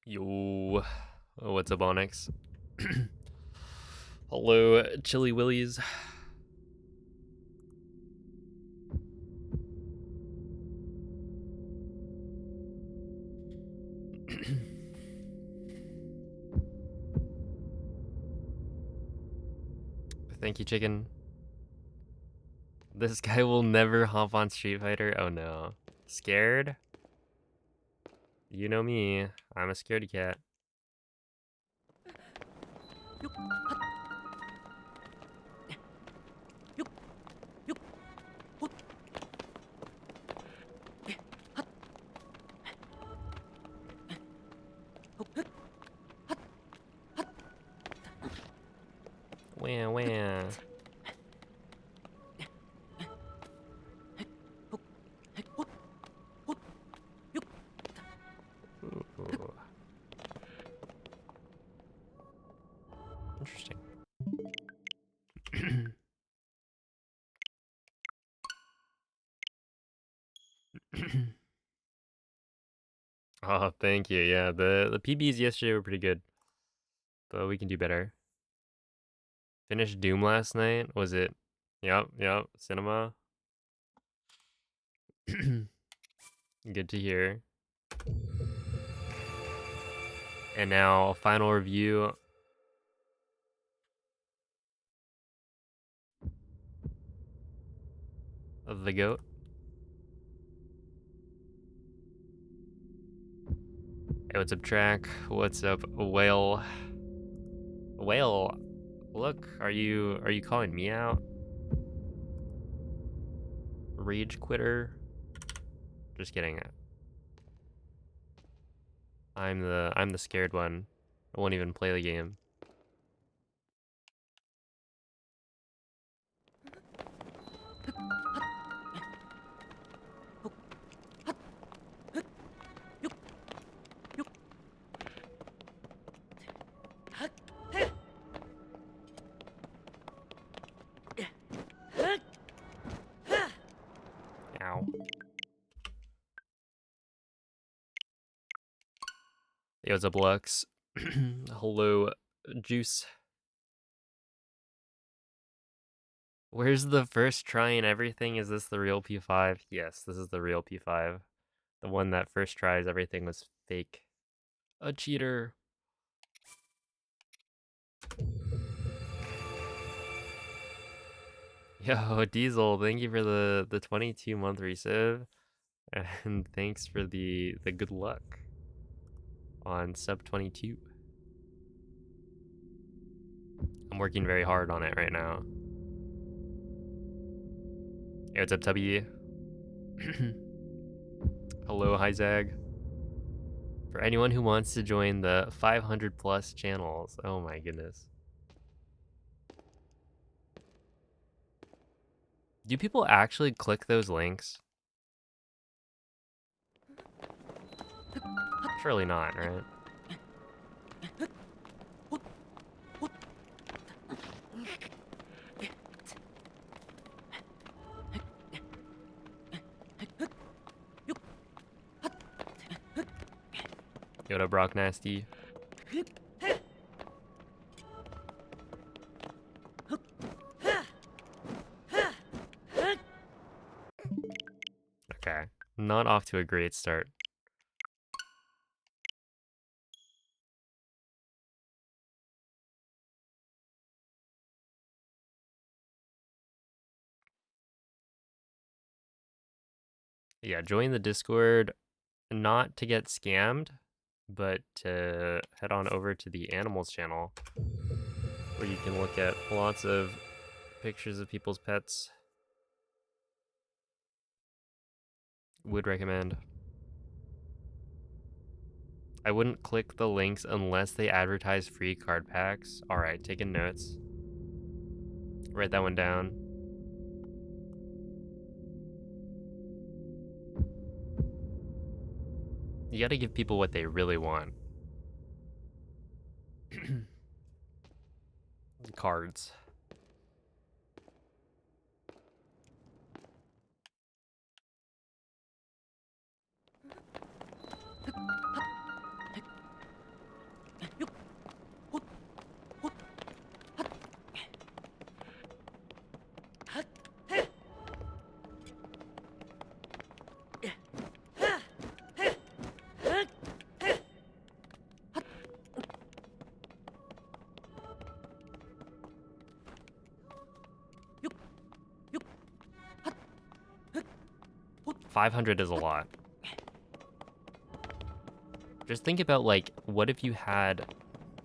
Yo, what's up, Onyx? Hello, Chili Willies. Thank you, chicken. This guy will never hop on Street Fighter. Oh no. Scared? You know me. I'm a scaredy cat. Wah wah. Ooh. Interesting. Oh, thank you. Yeah, the PBs yesterday were pretty good, but we can do better. Finished Doom last night. Was it? Yep. Cinema. Good to hear. And now a final review of the goat. Hey, what's up, Track? What's up, Whale? Whale, look, are you calling me out? Rage quitter? Just kidding. I'm the scared one. I won't even play the game. Ow. Hey, what's up, Lux? Hello, Juice. Where's the first try and everything? Is this the real P5? Yes, this is the real P5. The one that first tries everything was fake. A cheater. Yo, Diesel, thank you for the 22-month resub. And thanks for the good luck on sub 22. I'm working very hard on it right now. Hey, what's up, Tubby? Hello, Hyzag. For anyone who wants to join the 500 plus channels. Oh my goodness. Do people actually click those links? Surely not, right? Yoda Brock Nasty. Okay. Not off to a great start. Yeah, join the Discord not to get scammed, but to head on over to the animals channel where you can look at lots of pictures of people's pets. Would recommend. I wouldn't click the links unless they advertise free card packs. All right, taking notes. Write that one down. You gotta give people what they really want. Cards. 500 is a lot. Just think about, like, what if you had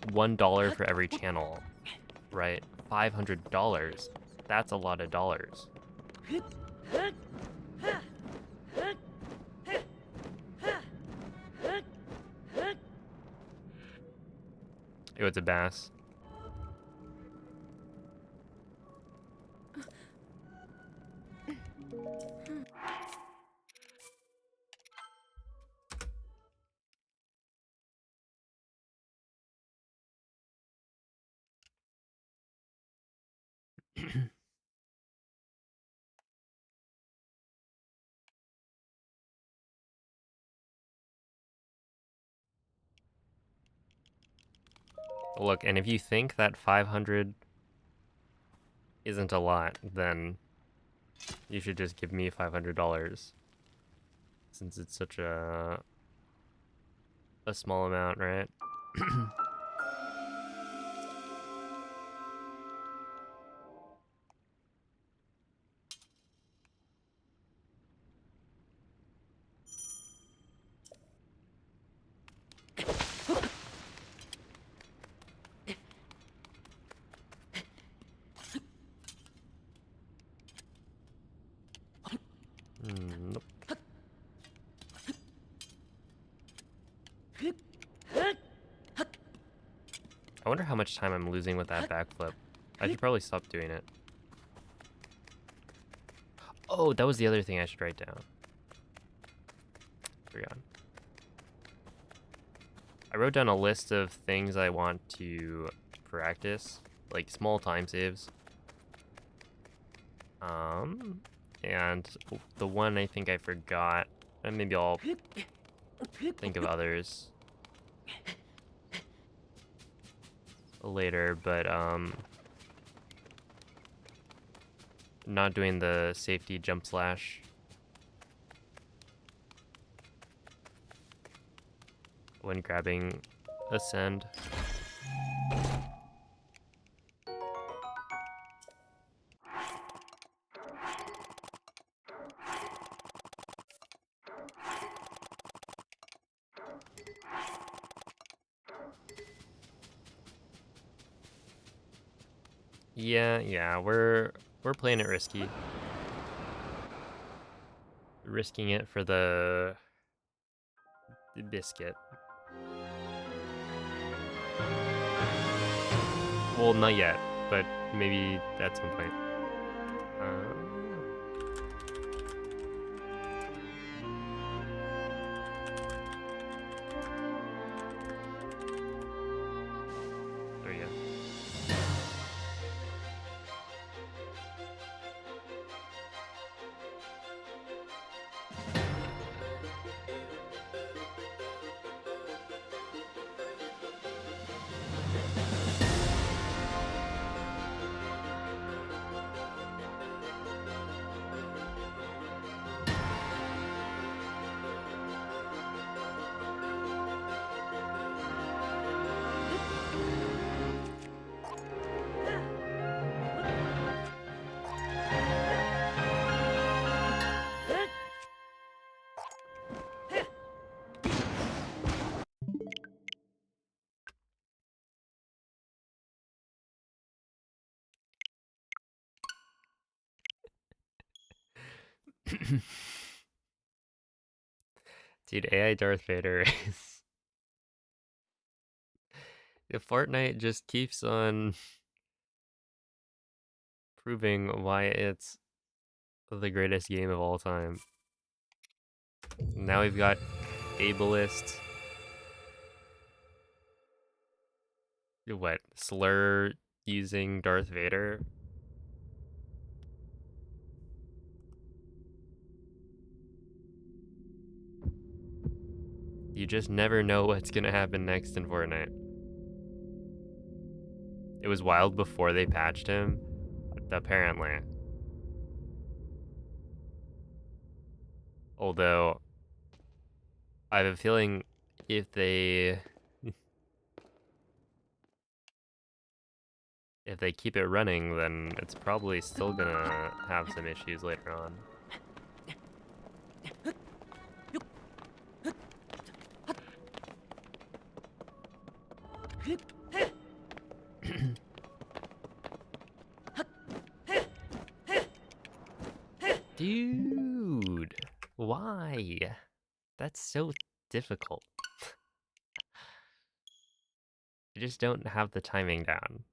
$1 for every channel, right? $500. That's a lot of dollars. Oh, it's a bass. Look, and if you think that 500 isn't a lot, then you should just give me $500. Since it's such a small amount, right? Nope. I wonder how much time I'm losing with that backflip. I should probably stop doing it. Oh, that was the other thing I should write down. Forgot. I wrote down a list of things I want to practice, like small time saves. And the one I think I forgot, and maybe I'll think of others later, but not doing the safety jump slash when grabbing ascend. Yeah, we're playing it risky. Risking it for the biscuit. Well, not yet, but maybe at some point. There we go. Dude, AI Darth Vader is... If Fortnite just keeps on proving why it's the greatest game of all time. Now we've got ableist... What? Slur using Darth Vader? You just never know what's gonna happen next in Fortnite. It was wild before they patched him, apparently. Although, I have a feeling if they... if they keep it running, then it's probably still gonna have some issues later on. Dude, why? That's so difficult. I just don't have the timing down.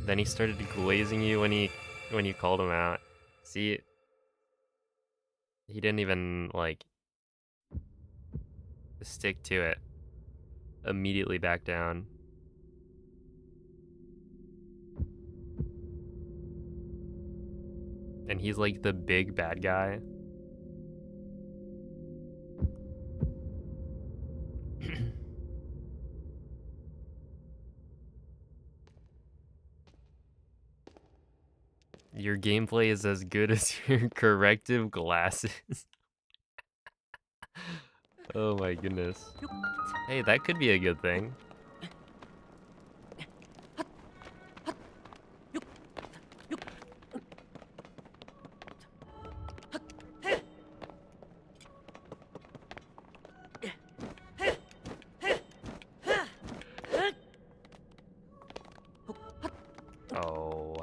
Then he started glazing you when you called him out. See, he didn't even like stick to it. Immediately back down. And he's like the big bad guy. Your gameplay is as good as your corrective glasses. Oh my goodness. Hey, that could be a good thing. Oh.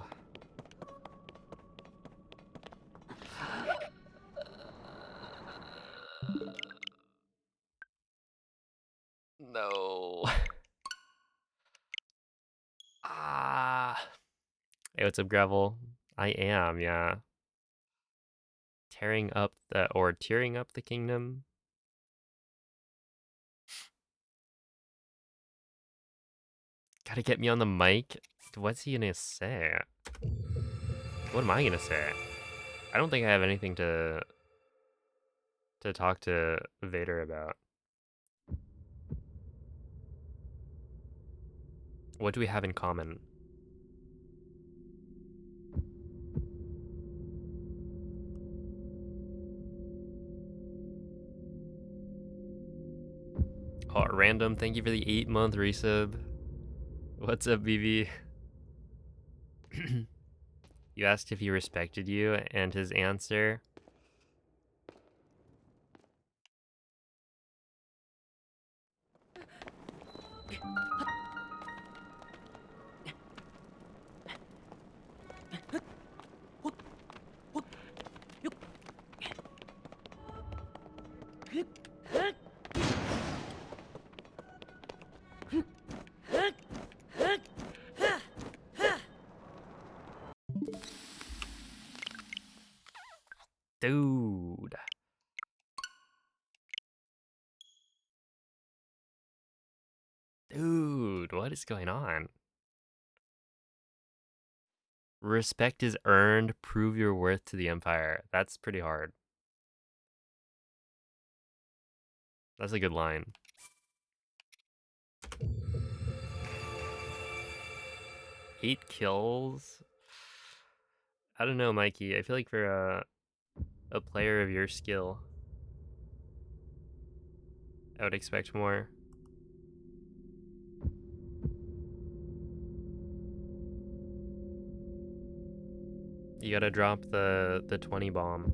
No. Ah. Hey, what's up, Gravel? I am, yeah. Tearing up the kingdom. Gotta get me on the mic. What's he gonna say? What am I gonna say? I don't think I have anything to talk to Vader about. What do we have in common? Oh, Random, thank you for the 8-month resub. What's up, BB? You asked if he respected you, and his answer... Dude. Dude, what is going on? Respect is earned, prove your worth to the Empire. That's pretty hard. That's a good line. Eight kills? I don't know, Mikey. I feel like for a player of your skill, I would expect more. You gotta drop the 20 bomb.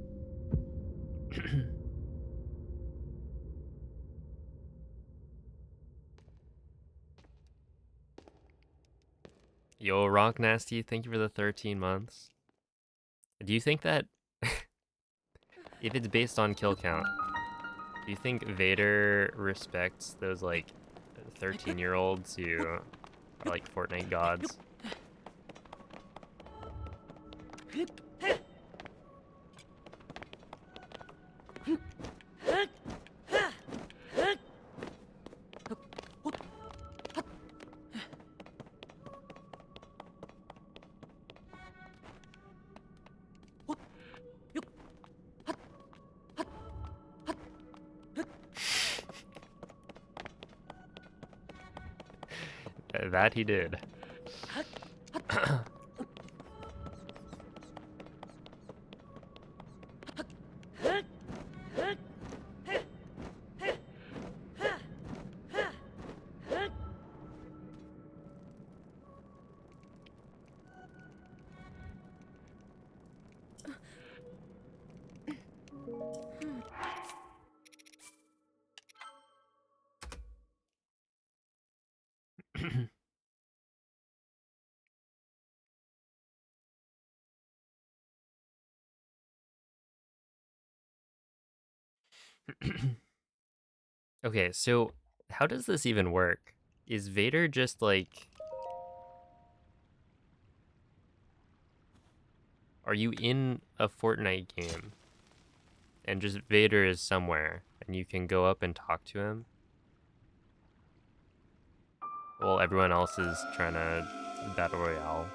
Yo, Rock Nasty, thank you for the 13 months. Do you think that if it's based on kill count, do you think Vader respects those like 13-year-olds who are like Fortnite gods? That he did. Okay, so how does this even work? Is Vader just like... Are you in a Fortnite game and just Vader is somewhere and you can go up and talk to him while everyone else is trying to battle royale?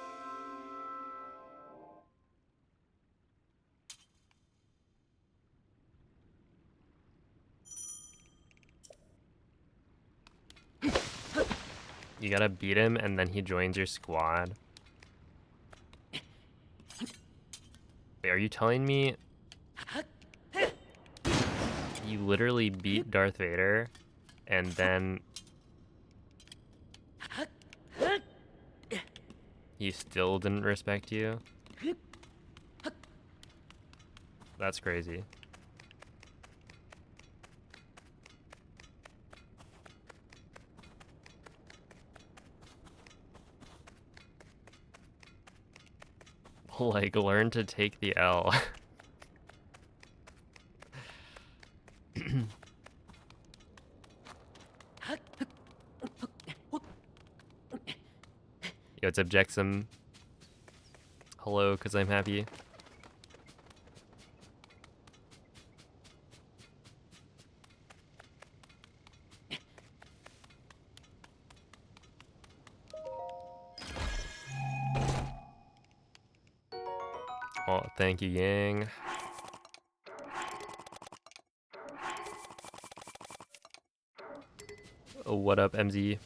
You gotta beat him and then he joins your squad. Wait, are you telling me you literally beat Darth Vader and then he still didn't respect you? That's crazy. Like, learn to take the L. Yo, it's Objexum. Hello, because I'm happy. Oh, thank you, Yang. Oh, what up, MZ?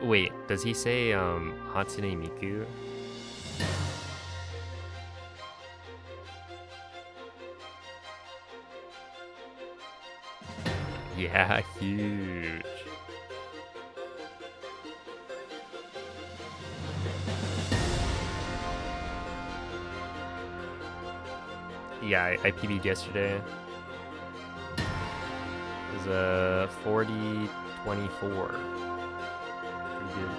Wait, does he say Hatsune Miku? Yeah, huge. Yeah, I PB'd yesterday. It was a 40-24. Pretty good.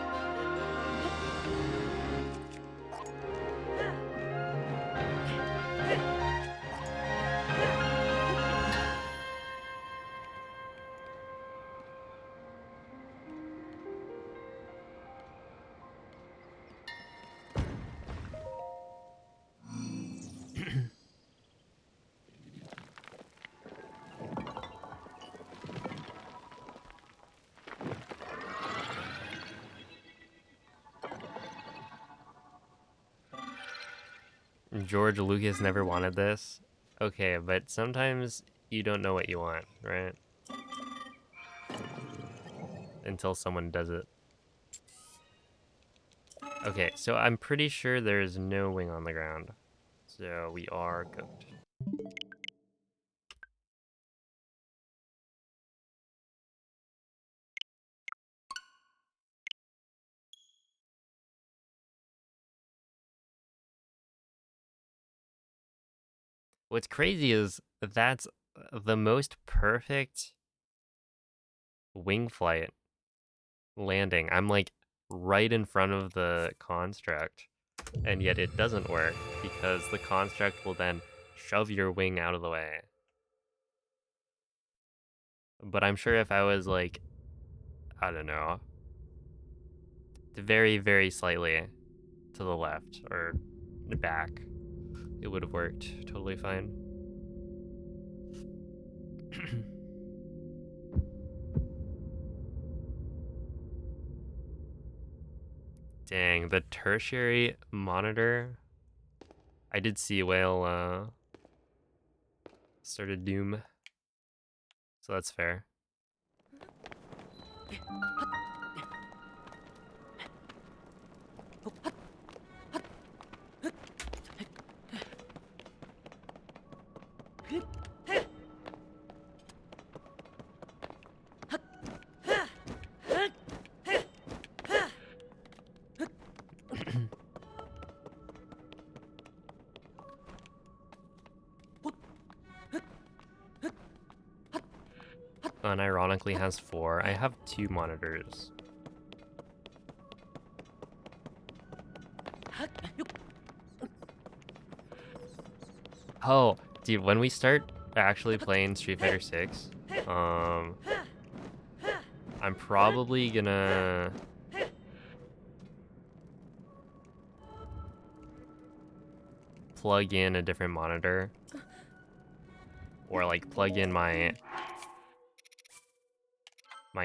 George Lucas never wanted this. Okay, but sometimes you don't know what you want, right? Until someone does it. Okay, so I'm pretty sure there's no wing on the ground. So we are cooked. What's crazy is that's the most perfect wing flight landing. I'm like right in front of the construct, and yet it doesn't work because the construct will then shove your wing out of the way. But I'm sure if I was like, I don't know, very, very slightly to the left or back, it would have worked totally fine. Dang, the tertiary monitor. I did see Whale started Doom, so that's fair. unironically has 4. I have 2 monitors. Oh, dude, when we start actually playing Street Fighter 6, I'm probably gonna plug in a different monitor, or like plug in my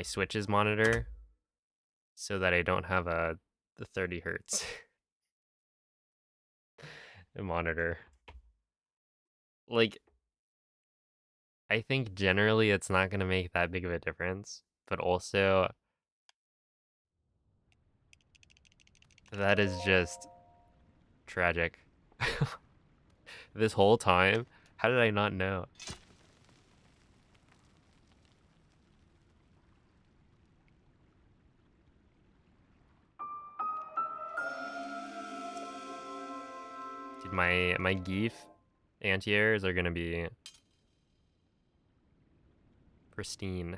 Switch's monitor so that I don't have the 30 hertz monitor. Like, I think generally it's not gonna make that big of a difference, but also that is just tragic. This whole time, how did I not know? Dude, my GIF anti-airs are gonna be pristine.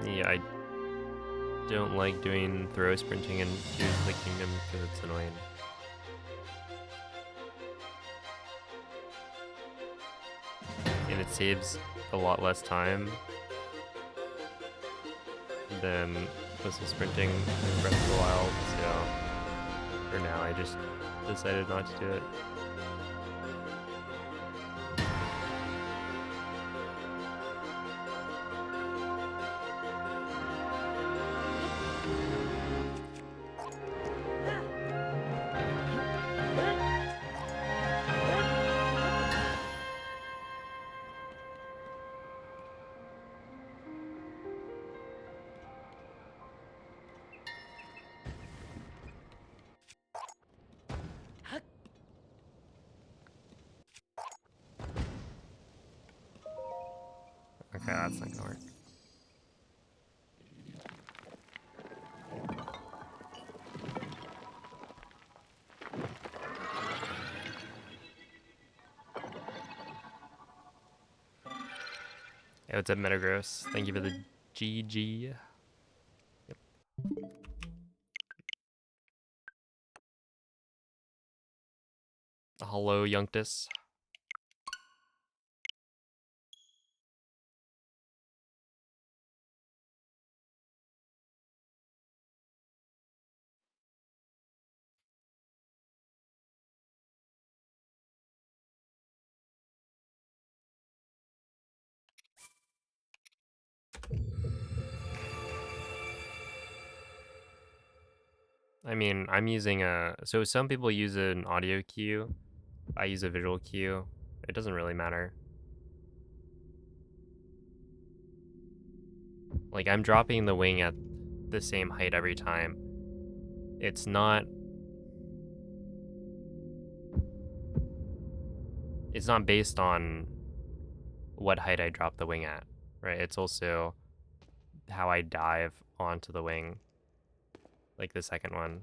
Yeah, I don't like doing throw sprinting in Tears of the Kingdom because it's annoying. And it saves a lot less time than whistle sprinting in Breath of the Wild, so for now I just decided not to do it. Okay, that's not gonna work. Hey, what's up, Metagross? Thank you for the GG. Yep. Hello, Youngtus. I mean, I'm using so some people use an audio cue. I use a visual cue. It doesn't really matter. Like, I'm dropping the wing at the same height every time. It's not based on what height I drop the wing at, right? It's also how I dive onto the wing, like the second one.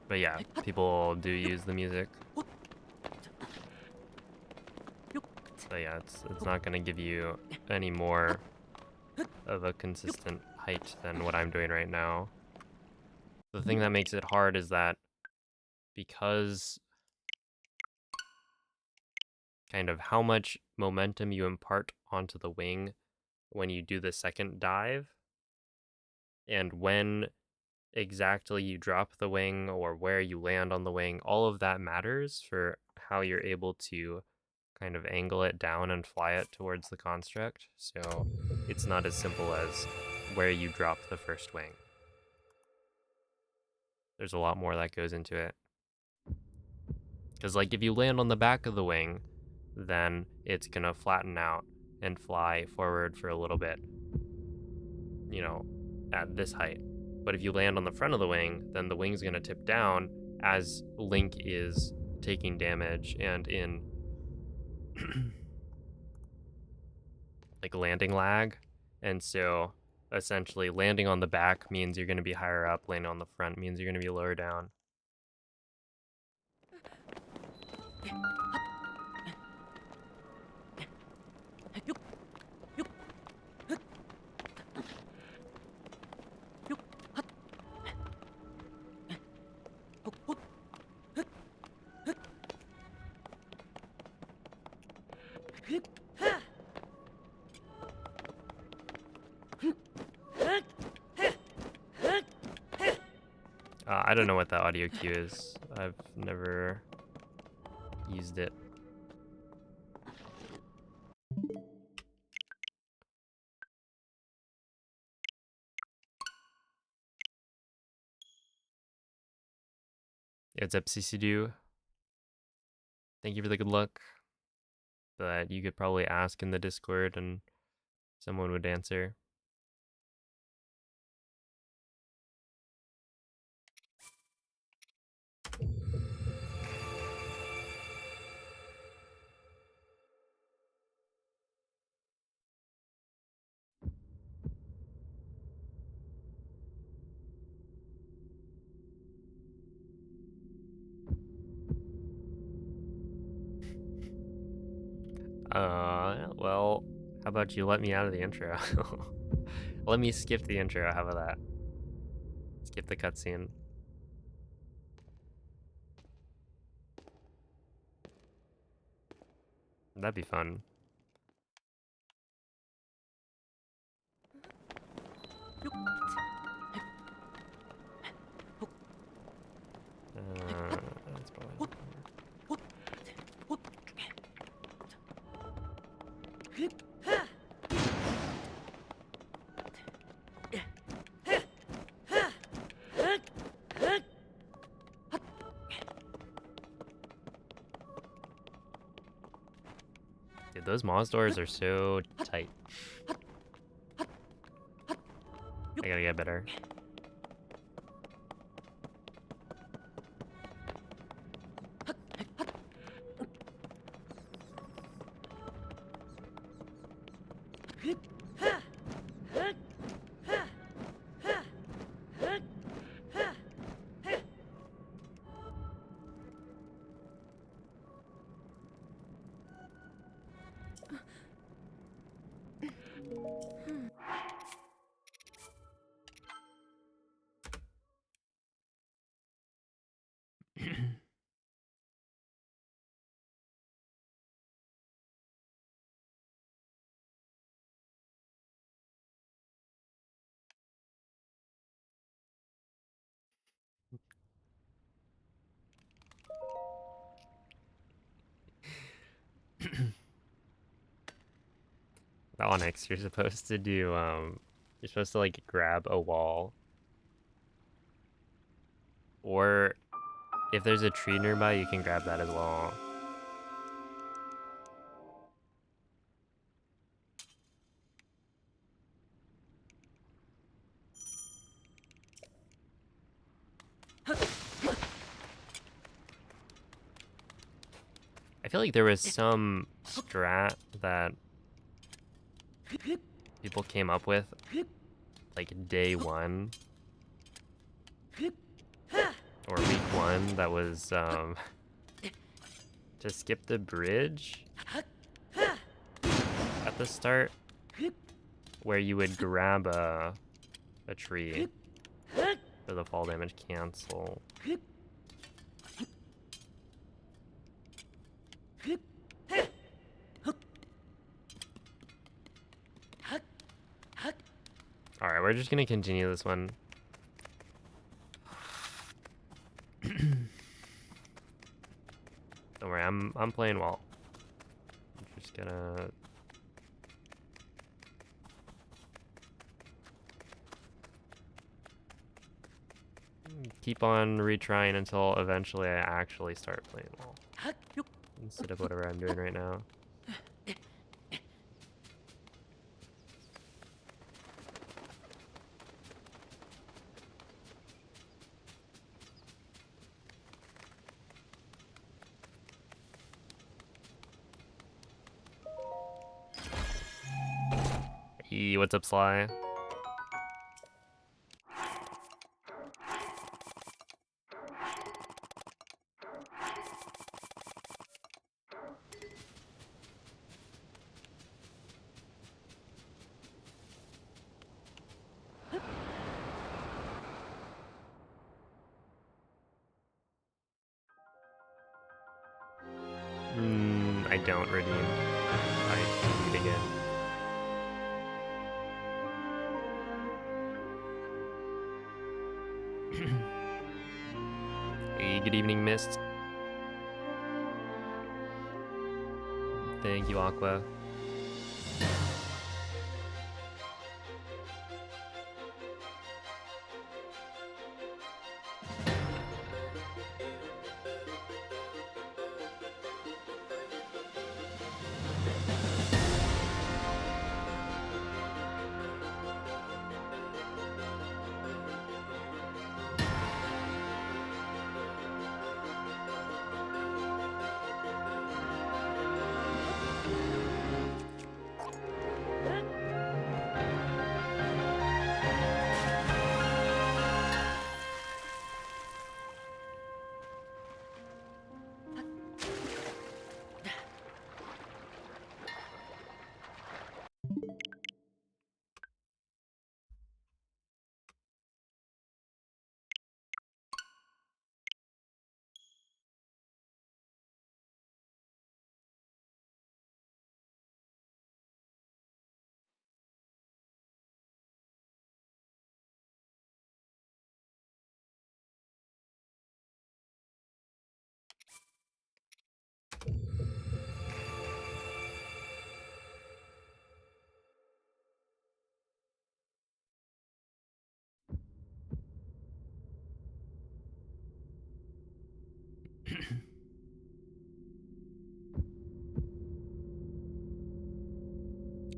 But yeah, people do use the music. But yeah, it's not gonna give you any more of a consistent height than what I'm doing right now. The thing that makes it hard is that because kind of how much momentum you impart onto the wing when you do the second dive, and when exactly you drop the wing or where you land on the wing, all of that matters for how you're able to kind of angle it down and fly it towards the construct. So it's not as simple as where you drop the first wing. There's a lot more that goes into it. Because like if you land on the back of the wing, then it's gonna flatten out and fly forward for a little bit, you know, at this height. But if you land on the front of the wing, then the wing's gonna tip down as Link is taking damage and in like landing lag. And so essentially landing on the back means you're gonna be higher up, landing on the front means you're gonna be lower down. I don't know what that audio cue is. I've never used it. It's up CCDU. Thank you for the good luck. That you could probably ask in the Discord and someone would answer. Well, how about you let me out of the intro? Let me skip the intro, how about that? Skip the cutscene. That'd be fun. That's probably Dude, those Moz doors are so tight. I gotta get better. The Onyx, you're supposed to do, you're supposed to like grab a wall Or if there's a tree nearby, you can grab that as well. I feel like there was some strat that people came up with like day one or week one that was to skip the bridge at the start, where you would grab a tree for the fall damage cancel. Alright, we're just gonna continue this one. Don't worry, I'm playing well. I'm just gonna keep on retrying until eventually I actually start playing well, instead of whatever I'm doing right now. Hey, what's up, Sly? I don't redeem. I need again. Hey, good evening, Mist. Thank you, Aqua.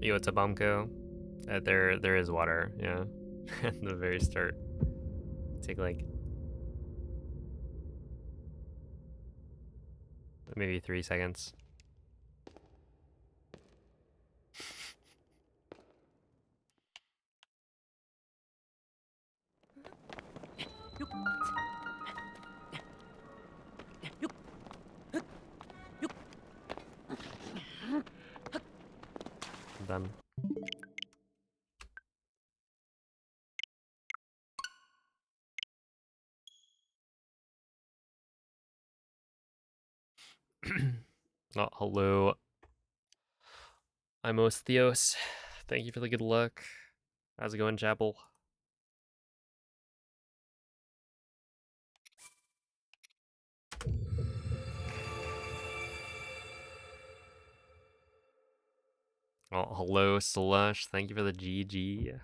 Yo, it's a Bumco. There is water, yeah. At the very start. Take like maybe 3 seconds. I'm done. Oh, hello. I'm Theos. Thank you for the good luck. How's it going, Chapel? Oh, hello, Slush. Thank you for the GG.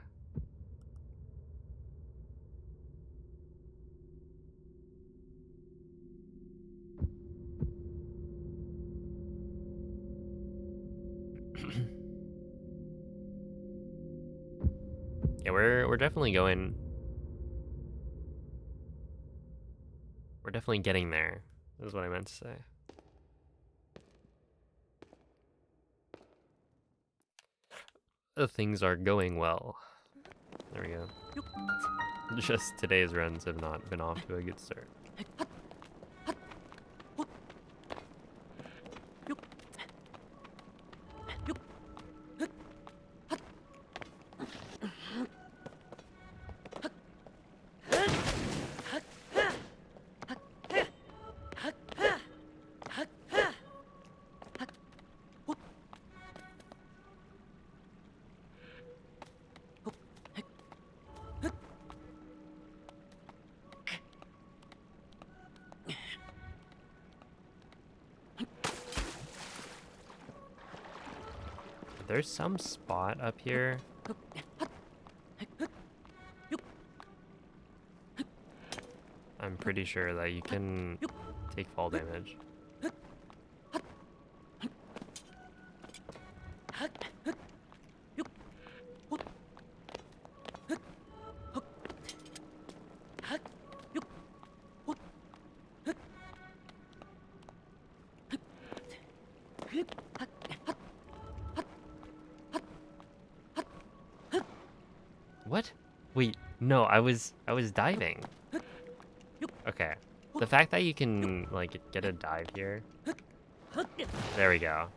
Yeah, we're definitely going. We're definitely getting there. Is what I meant to say. Things are going well. There we go. Just today's runs have not been off to a good start. There's some spot up here. I'm pretty sure that you can take fall damage. What? Wait, no, I was diving. Okay. The fact that you can like get a dive here. There we go.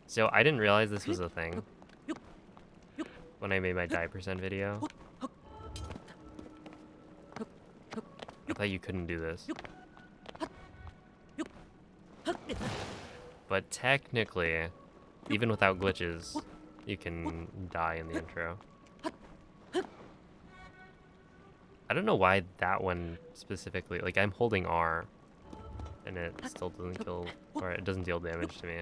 So I didn't realize this was a thing when I made my dive percent video. I thought you couldn't do this. But technically, even without glitches, you can die in the intro. I don't know why that one specifically, like I'm holding R and it still doesn't kill, or it doesn't deal damage to me.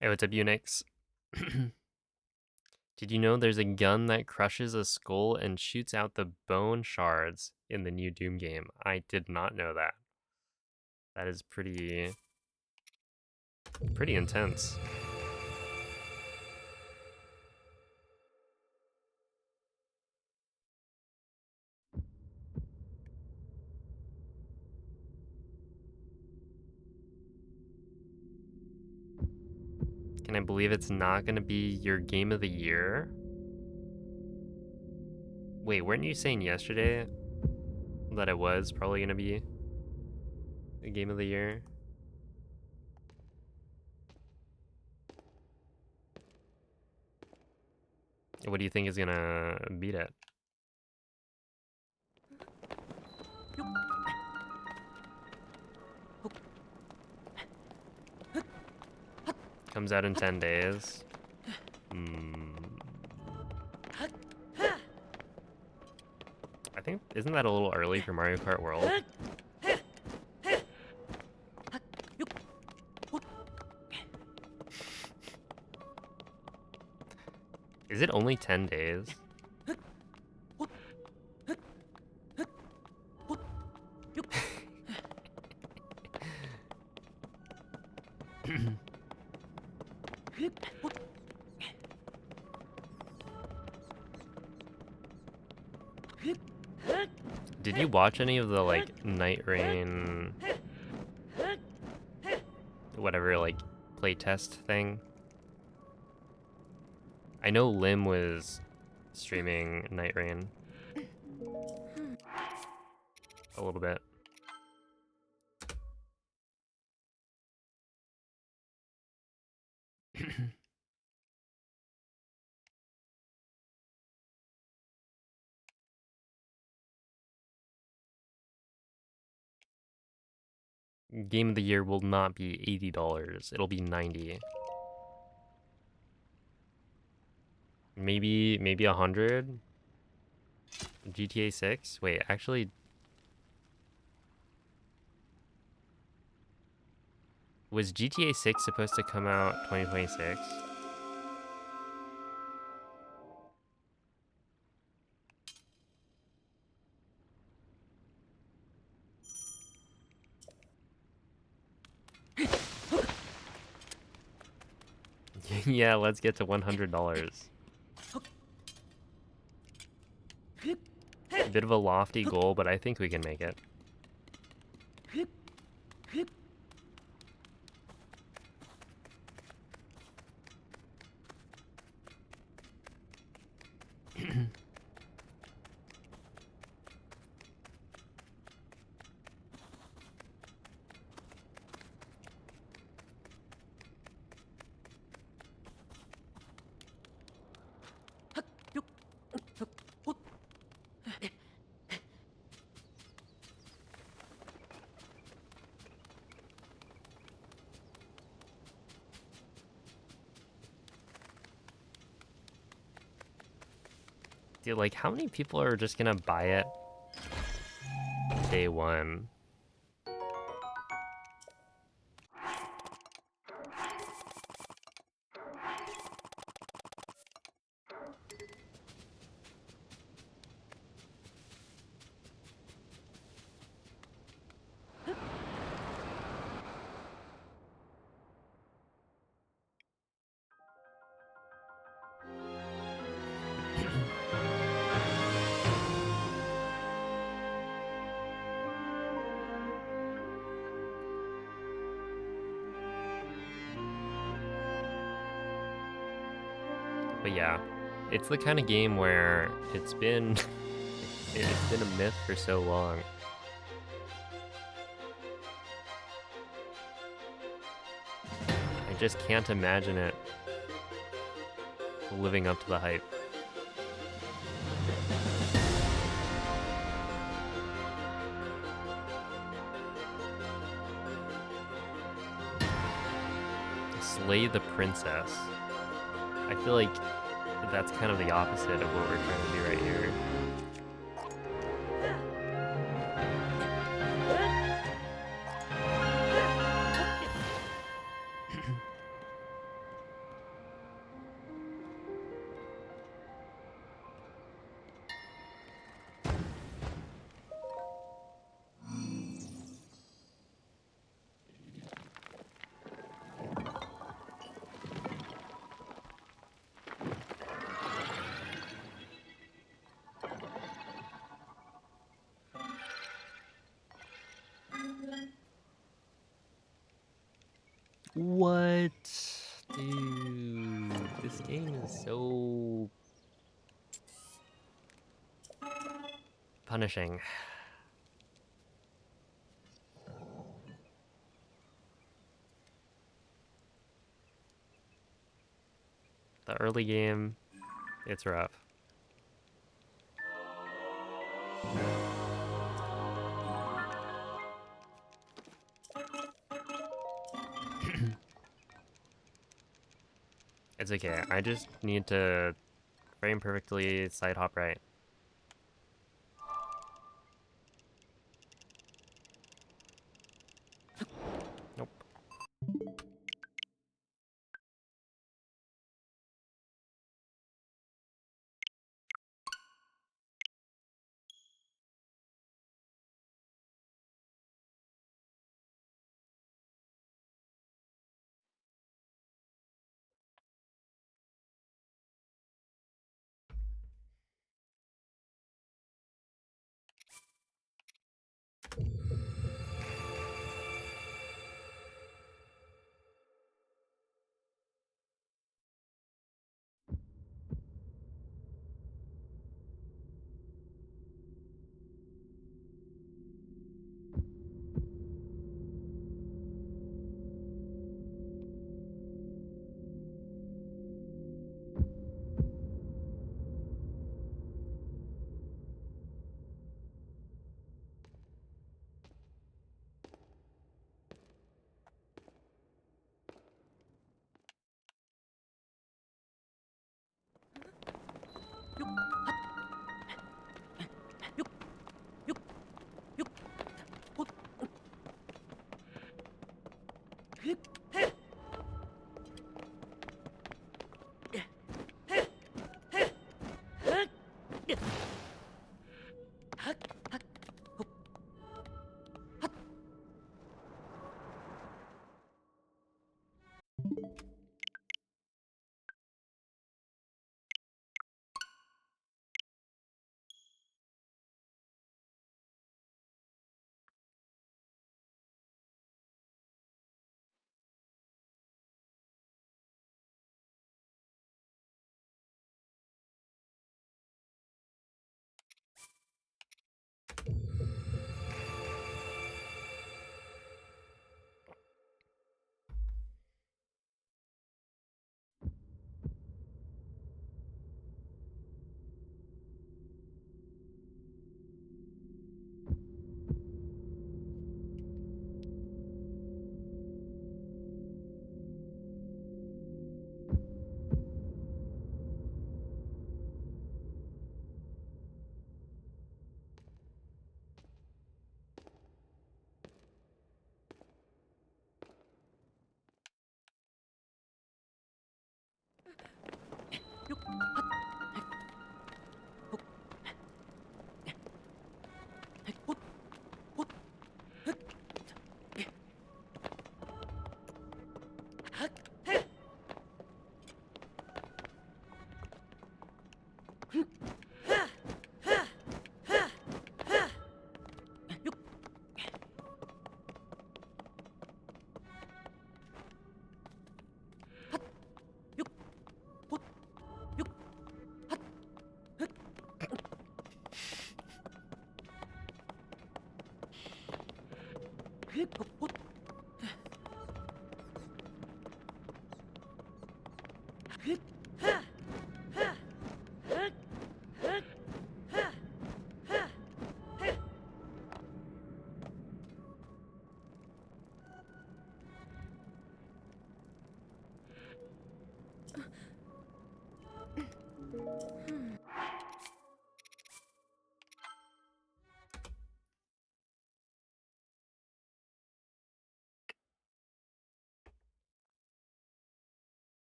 Hey, what's up, Unix? Did you know there's a gun that crushes a skull and shoots out the bone shards in the new Doom game? I did not know that. That is pretty intense. Can I believe it's not gonna be your game of the year? Wait, weren't you saying yesterday that it was probably gonna be a game of the year? What do you think is gonna beat it? Comes out in 10 days. I think, isn't that a little early for Mario Kart World? Is it only 10 days? Did you watch any of the like Night Rain, whatever, like playtest thing? I know Lim was streaming Night Rain a little bit. Game of the year will not be $80. It'll be 90. Maybe 100. GTA 6. Wait, actually, was GTA 6 supposed to come out 2026? Yeah, let's get to $100. A bit of a lofty goal, but I think we can make it. Dude, like, how many people are just gonna buy it day one? But yeah, it's the kind of game where it's been it's been a myth for so long. I just can't imagine it living up to the hype. Slay the princess. I feel like that's kind of the opposite of what we're trying to do right here. What? Dude, this game is so punishing. The early game, it's rough. It's okay, I just need to frame perfectly, side hop right. Nope.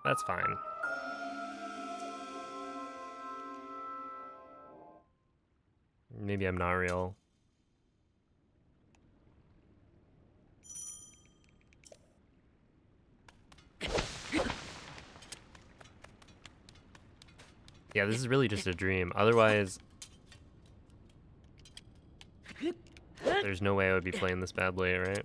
That's fine. Maybe I'm not real. Yeah, this is really just a dream. Otherwise, there's no way I would be playing this badly, right?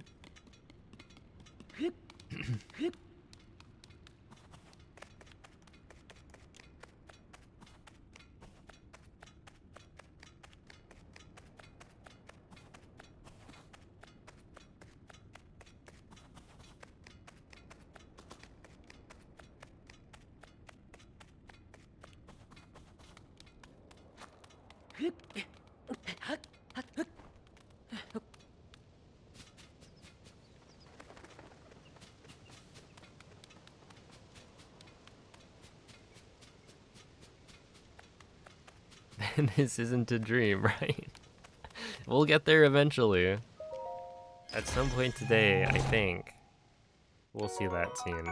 This isn't a dream, right? We'll get there eventually. At some point today, I think. We'll see that scene.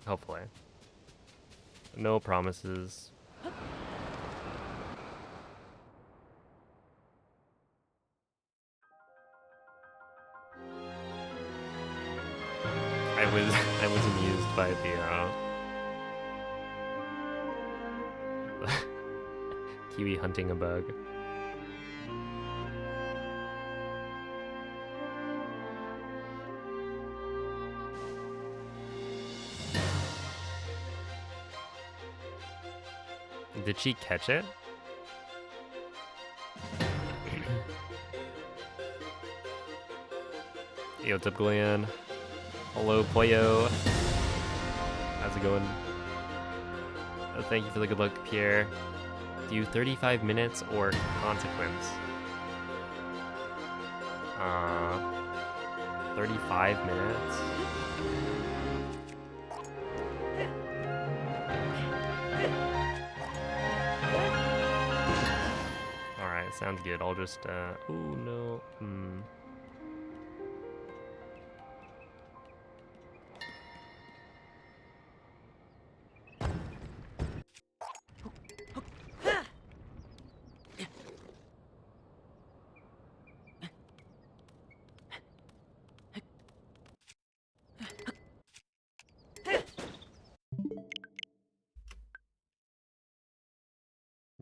Hopefully. No promises. I was amused by the Kiwi hunting a bug. Did she catch it? Yo, what's up, Glenn? Hello, Pollo. How's it going? Thank you for the good luck, Pierre. Do 35 minutes or consequence? 35 minutes? Alright, sounds good. I'll just, oh no.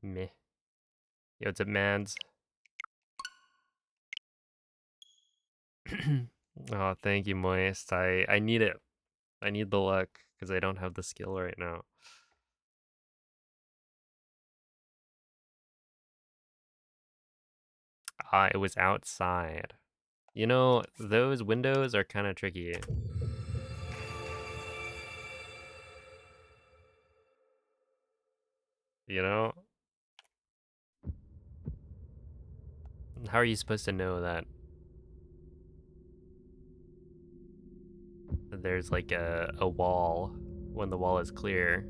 Meh. Yo, what's up, Mads? Oh, thank you, Moist. I need it. I need the luck, because I don't have the skill right now. It was outside. You know, those windows are kind of tricky. You know? How are you supposed to know that there's like a wall when the wall is clear.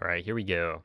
All right, here we go.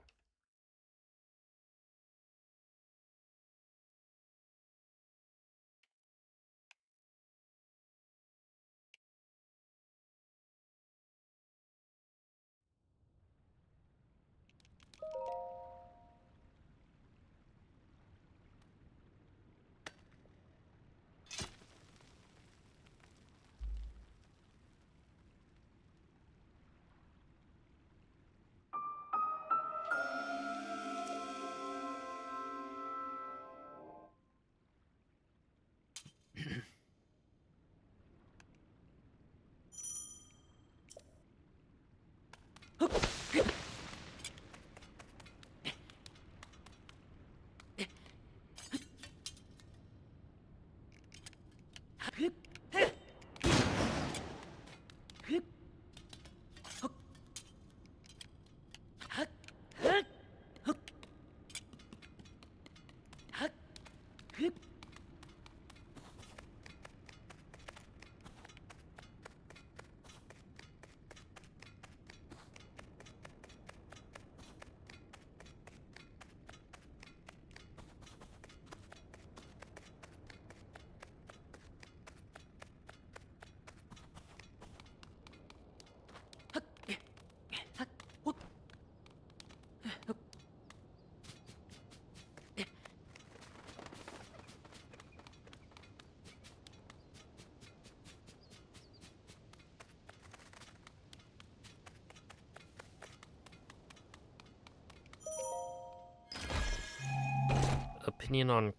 Opinion on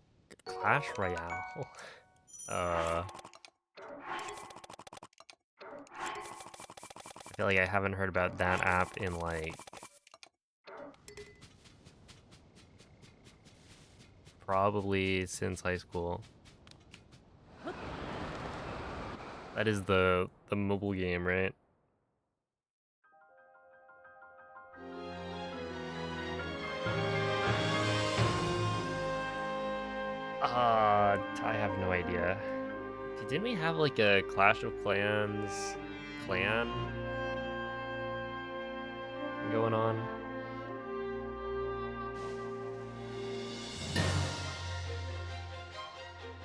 Clash Royale. I feel like I haven't heard about that app in like probably since high school. That is the mobile game, right? I have no idea. Didn't we have like a Clash of Clans clan going on?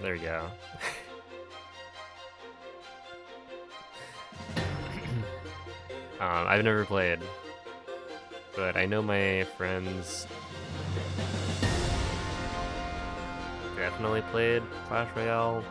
There you go. I've never played, but I know my friends definitely played Clash Royale.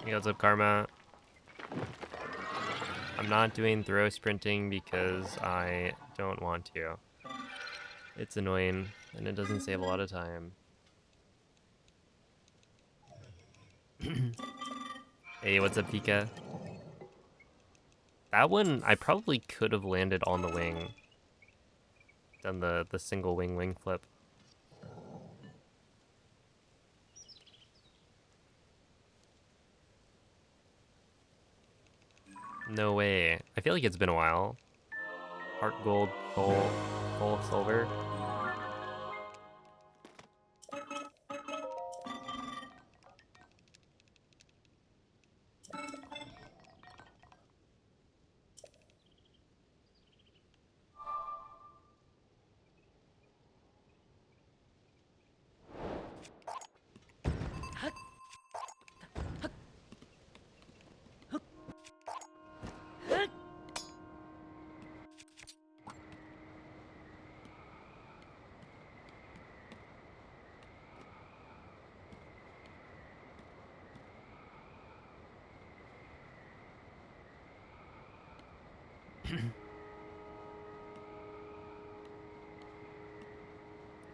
Hey, what's up, Karma? I'm not doing throw sprinting because I don't want to. It's annoying, and it doesn't save a lot of time. Hey, what's up, Pika? That one, I probably could have landed on the wing. Done the single wing flip. No way. I feel like it's been a while. Heart gold, full silver.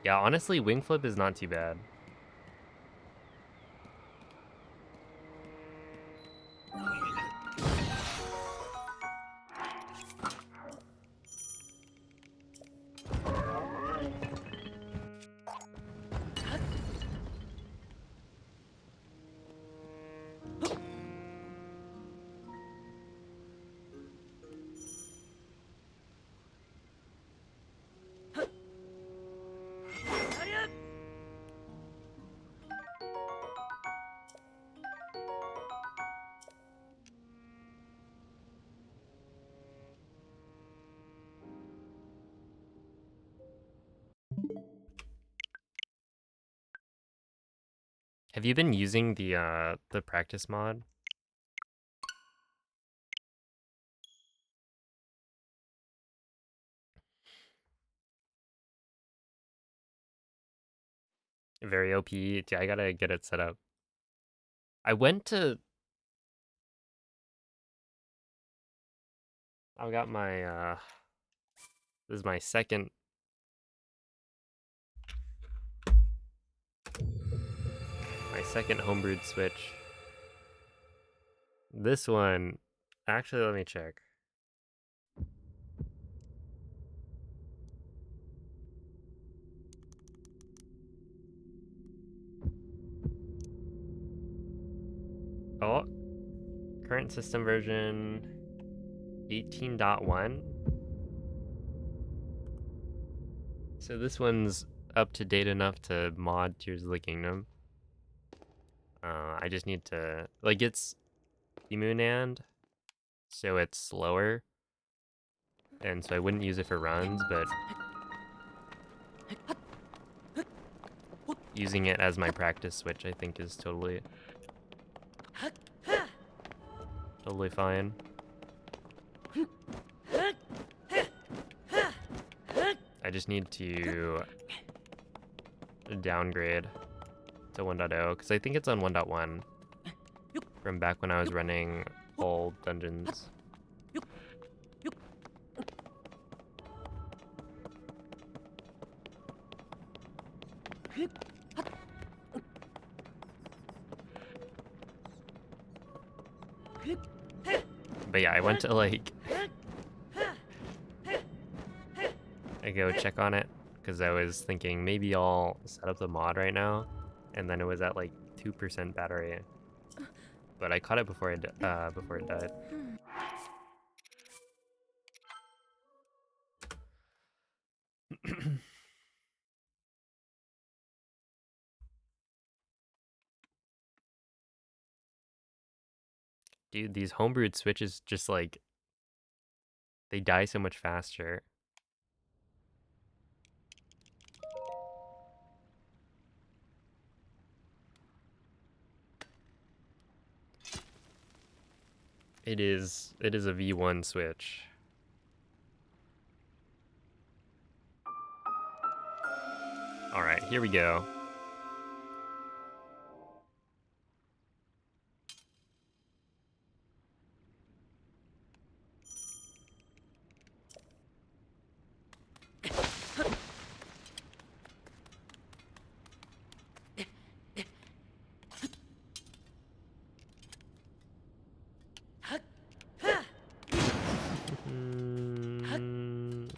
Yeah, honestly, wing flip is not too bad. Have you been using the practice mod? Very OP. Yeah, I gotta get it set up. I went to. I got my. This is my second. My second homebrewed Switch. This one. Actually, let me check. Oh, current system version 18.1. So this one's up to date enough to mod Tears of the Kingdom. I just need to, like, it's Emunand, so it's slower, and so I wouldn't use it for runs, but using it as my practice Switch, I think, is totally fine. I just need to downgrade to 1.0 because I think it's on 1.1 from back when I was running old dungeons. But yeah, I went to like I go check on it because I was thinking maybe I'll set up the mod right now, and then it was at like 2% battery. But I caught it before it died. Dude, these homebrewed Switches just like they die so much faster. It is a V1 Switch. All right, here we go.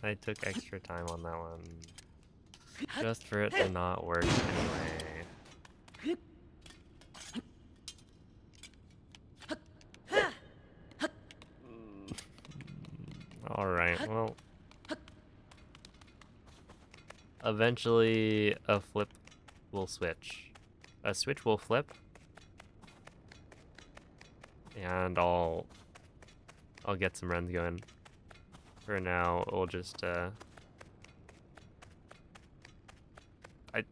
I took extra time on that one. Just for it to not work anyway. Alright, well. Eventually, a flip will switch. A switch will flip. And I'll get some runs going. For now, we'll just,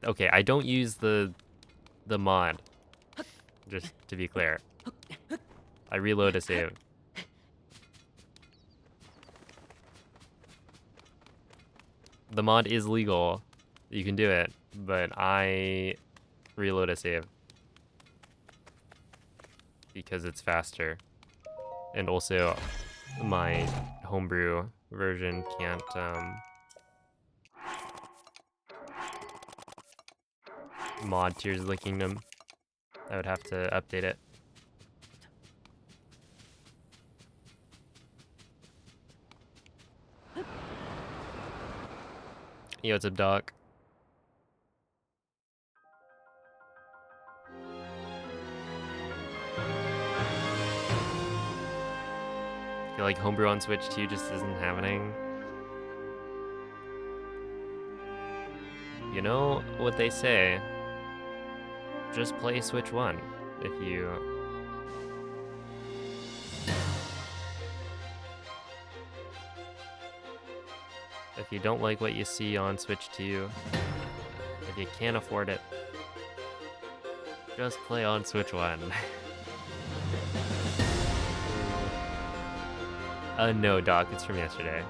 okay, I don't use the mod. Just to be clear. I reload a save. The mod is legal. You can do it, but I reload a save. Because it's faster. And also, my homebrew version can't, mod Tears of the Kingdom. I would have to update it. Yo, what's up, Doc? I feel like homebrew on Switch 2 just isn't happening. You know what they say? Just play Switch 1 if you... If you don't like what you see on Switch 2, if you can't afford it, just play on Switch 1. No, Doc, it's from yesterday.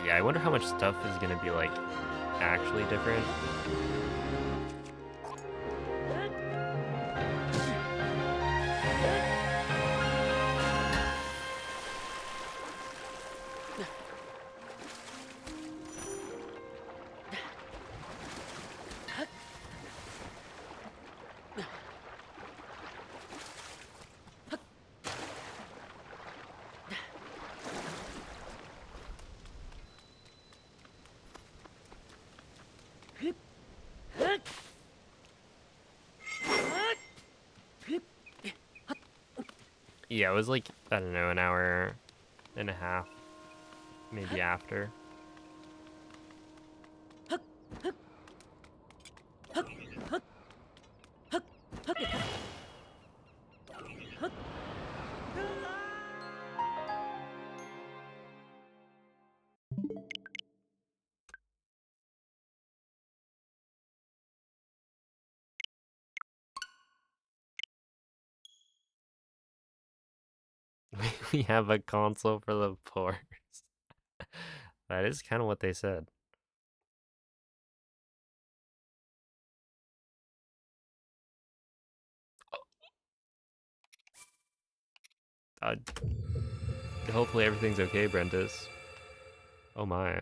Yeah, I wonder how much stuff is gonna be, like, actually different. Yeah, it was like, I don't know, an hour and a half, maybe after. We have a console for the poor. That is kind of what they said. Hopefully everything's okay, Brentus. Oh my.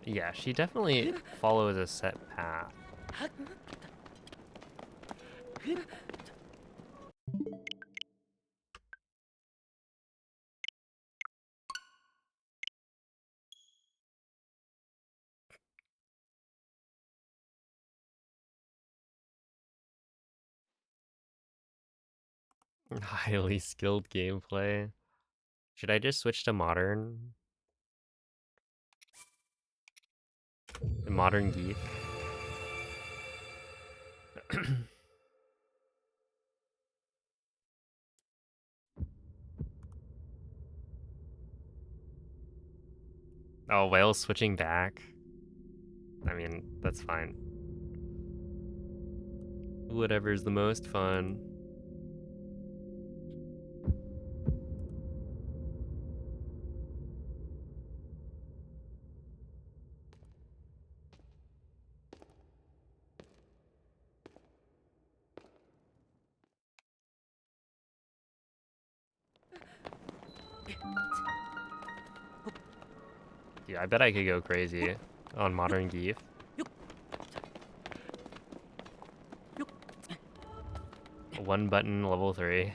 Yeah, she definitely follows a set path. Highly skilled gameplay. Should I just switch to modern? Modern Geef? Oh, whale switching back? I mean, that's fine. Whatever's the most fun. Yeah, I bet I could go crazy on modern Geef. One button, level 3.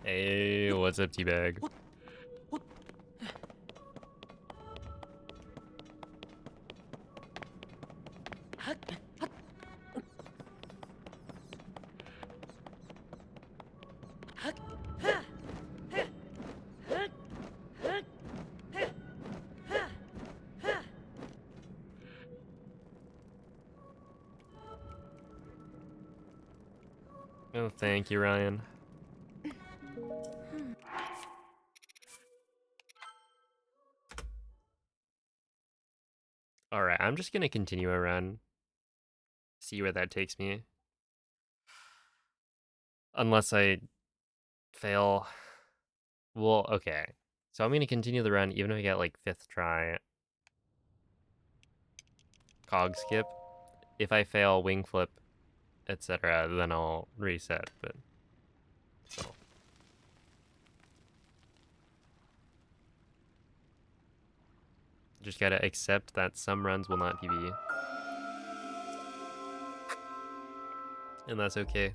Hey, what's up, Teabag? Oh, thank you, Ryan. Alright, I'm just gonna continue a run. See where that takes me. Unless I fail. Well, okay. So I'm gonna continue the run even if I get like 5th try. Cog skip. If I fail wing flip, etc., then I'll reset, but so. Just gotta accept that some runs will not PB. And that's okay.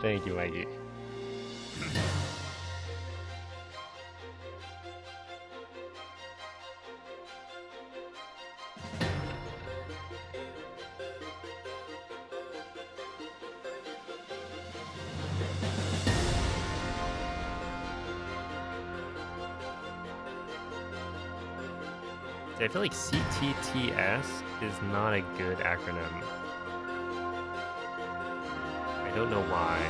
Thank you, Mikey. See, I feel like CTTS is not a good acronym. I don't know why.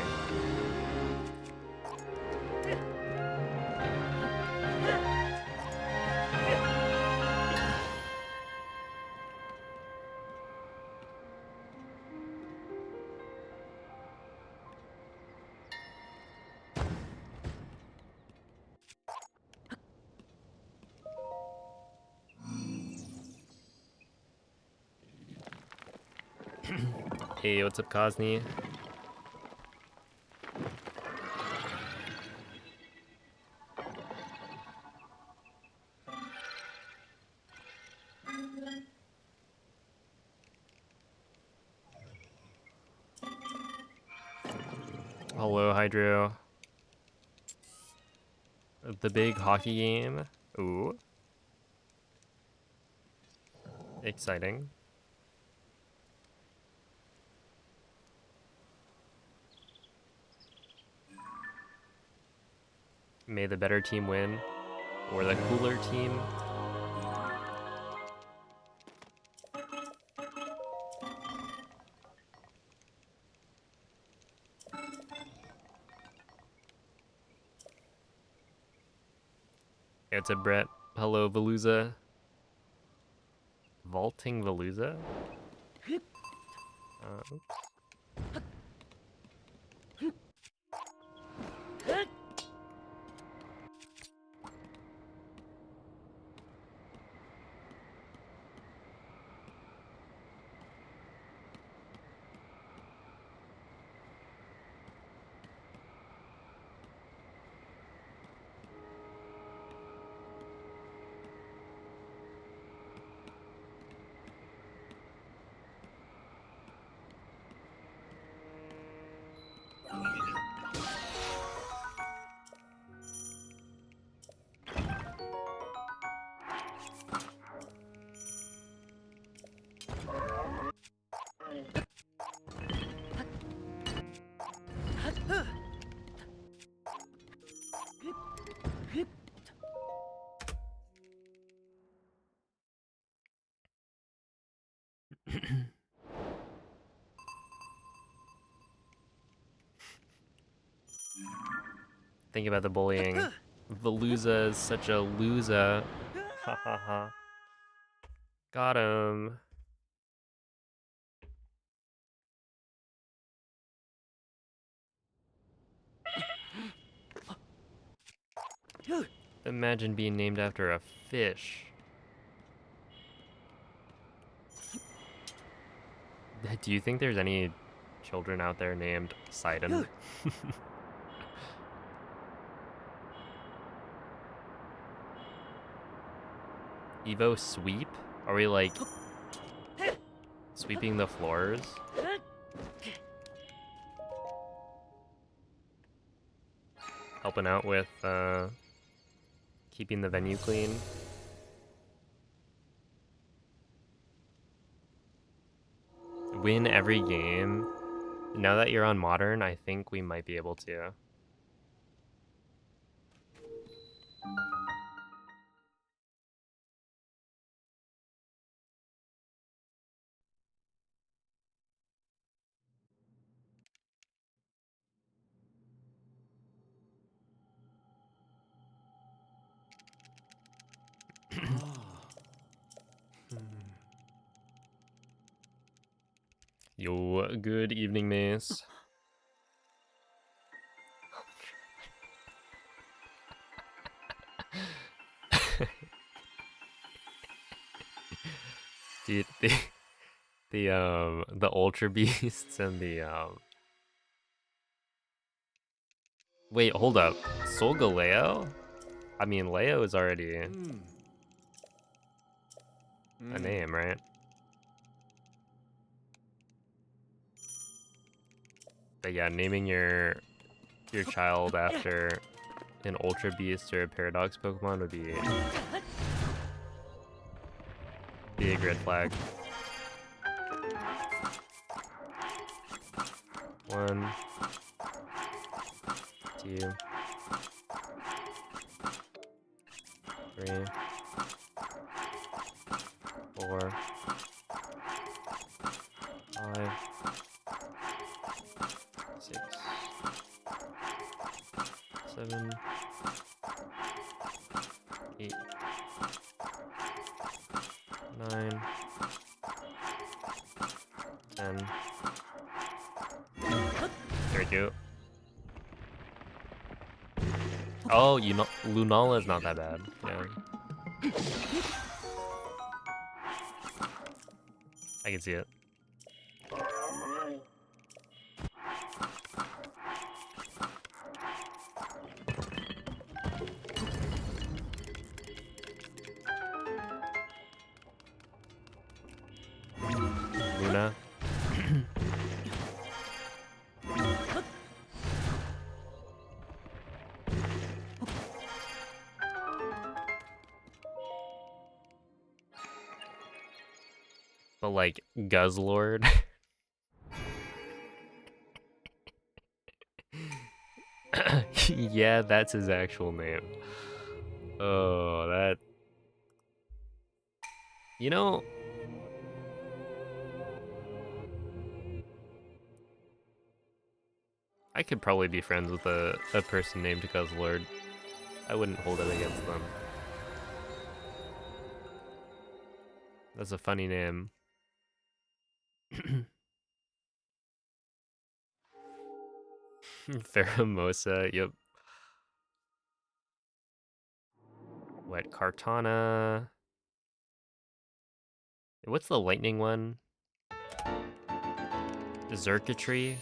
Hey, what's up, Cosney? Hello, Hydro. The big hockey game. Ooh. Exciting. May the better team win. Or the cooler team. It's a Brett. Hello, Veluza. Vaulting Veluza? Oops. Think about the bullying. Veluza is such a loser. Ha ha ha. Got him. Imagine being named after a fish. Do you think there's any children out there named Sidon? Evo sweep? Are we like sweeping the floors? Helping out with keeping the venue clean? Win every game? Now that you're on Modern, I think we might be able to. Yo, good evening, Mace. Dude, the Ultra Beasts and the wait, hold up. Solgaleo? I mean, Leo is already a name, right? But yeah, naming your child after an Ultra Beast or a Paradox Pokemon would be big red flag. 1, 2, 3. 5, 6, 7, 8, 9, 10. There we go. Oh, you know, Lunala is not that bad. Yeah. I can see it. Luna. But like Guzzlord. Yeah, that's his actual name. Oh, that. You know, I could probably be friends with a person named Guzzlord. I wouldn't hold it against them. That's a funny name. Pheromosa, yep. Wet Kartana. What's the lightning one? Xurkitree?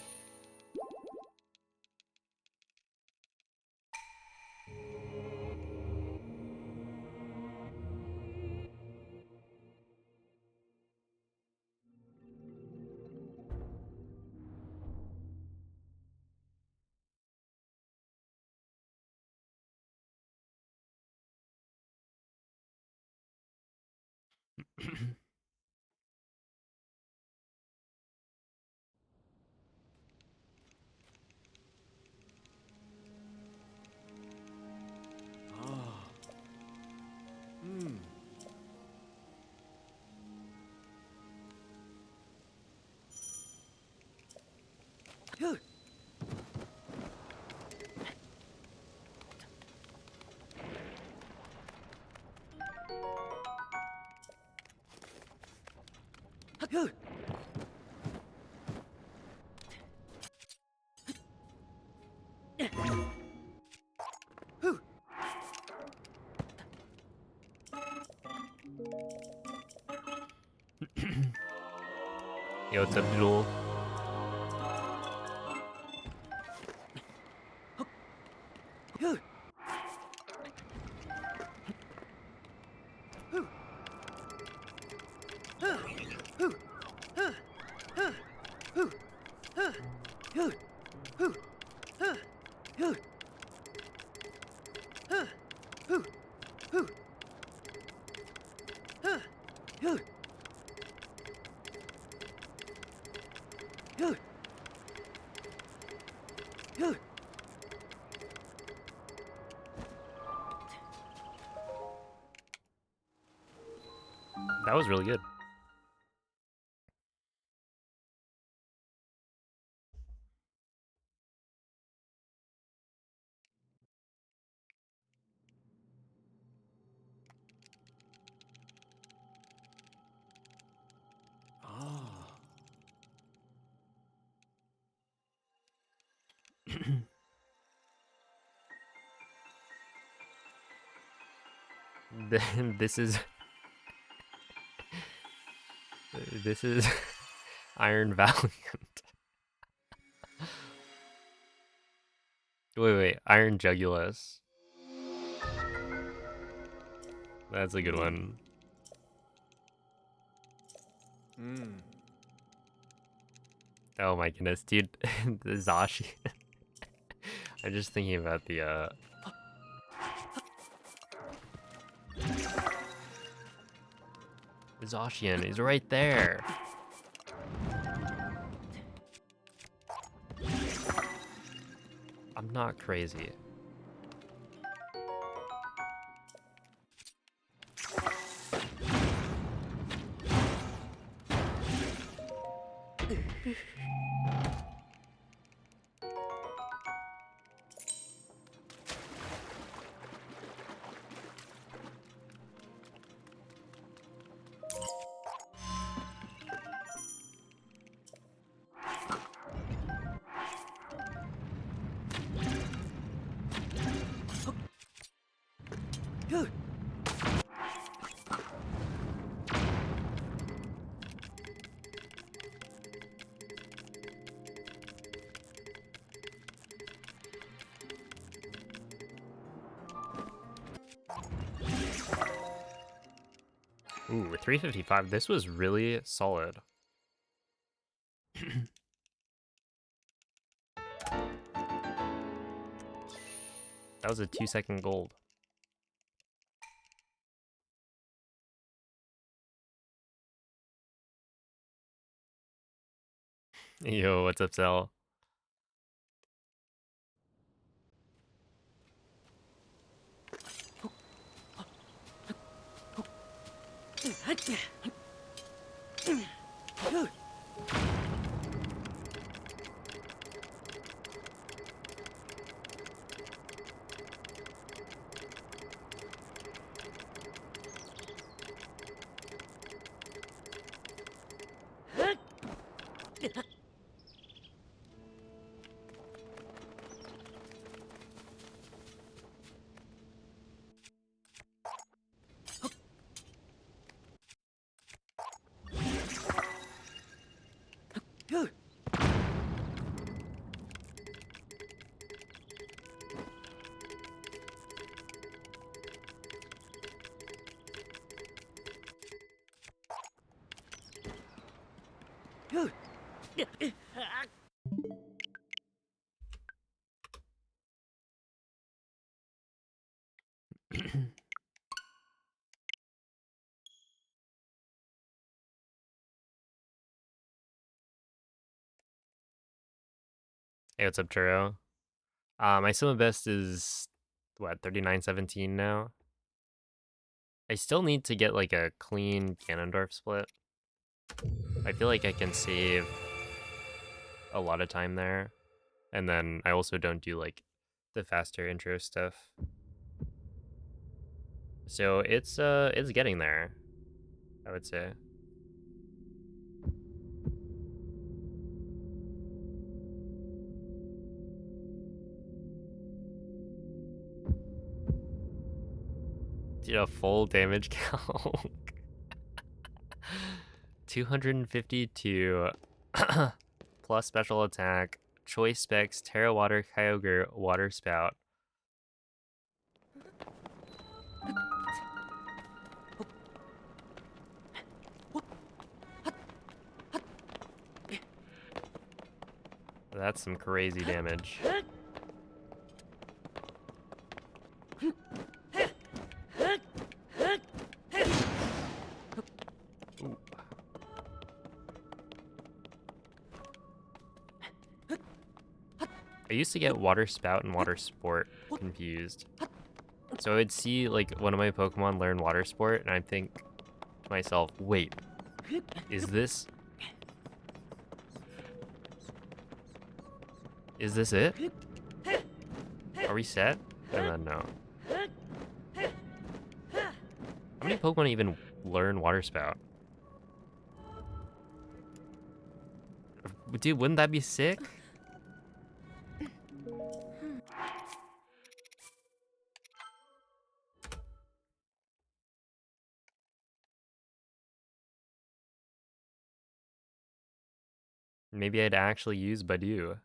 Yo, what's up, Joel? That was really good. This is this is Iron Valiant. Wait, Iron Jugulus. That's a good one. Oh my goodness, dude. The Zashi. I'm just thinking about the Zacian is right there. I'm not crazy. Ooh, 355. This was really solid. That was a 2-second gold. Yo, what's up, Cell? Hey, what's up, Turo? My Sima best is, what, 3917 now? I still need to get, like, a clean Ganondorf split. I feel like I can save a lot of time there. And then I also don't do, like, the faster intro stuff. So it's getting there, I would say. Did a full damage count. 252 plus special attack, choice specs, Terra Water, Kyogre, Water Spout. That's some crazy damage. Ooh. I used to get Water Spout and Water Sport confused. So I would see, like, one of my Pokemon learn Water Sport, and I'd think to myself, wait, is this it? Are we set? And then no. How many Pokemon even learn Water Spout? Dude, wouldn't that be sick? Maybe I'd actually use Badu.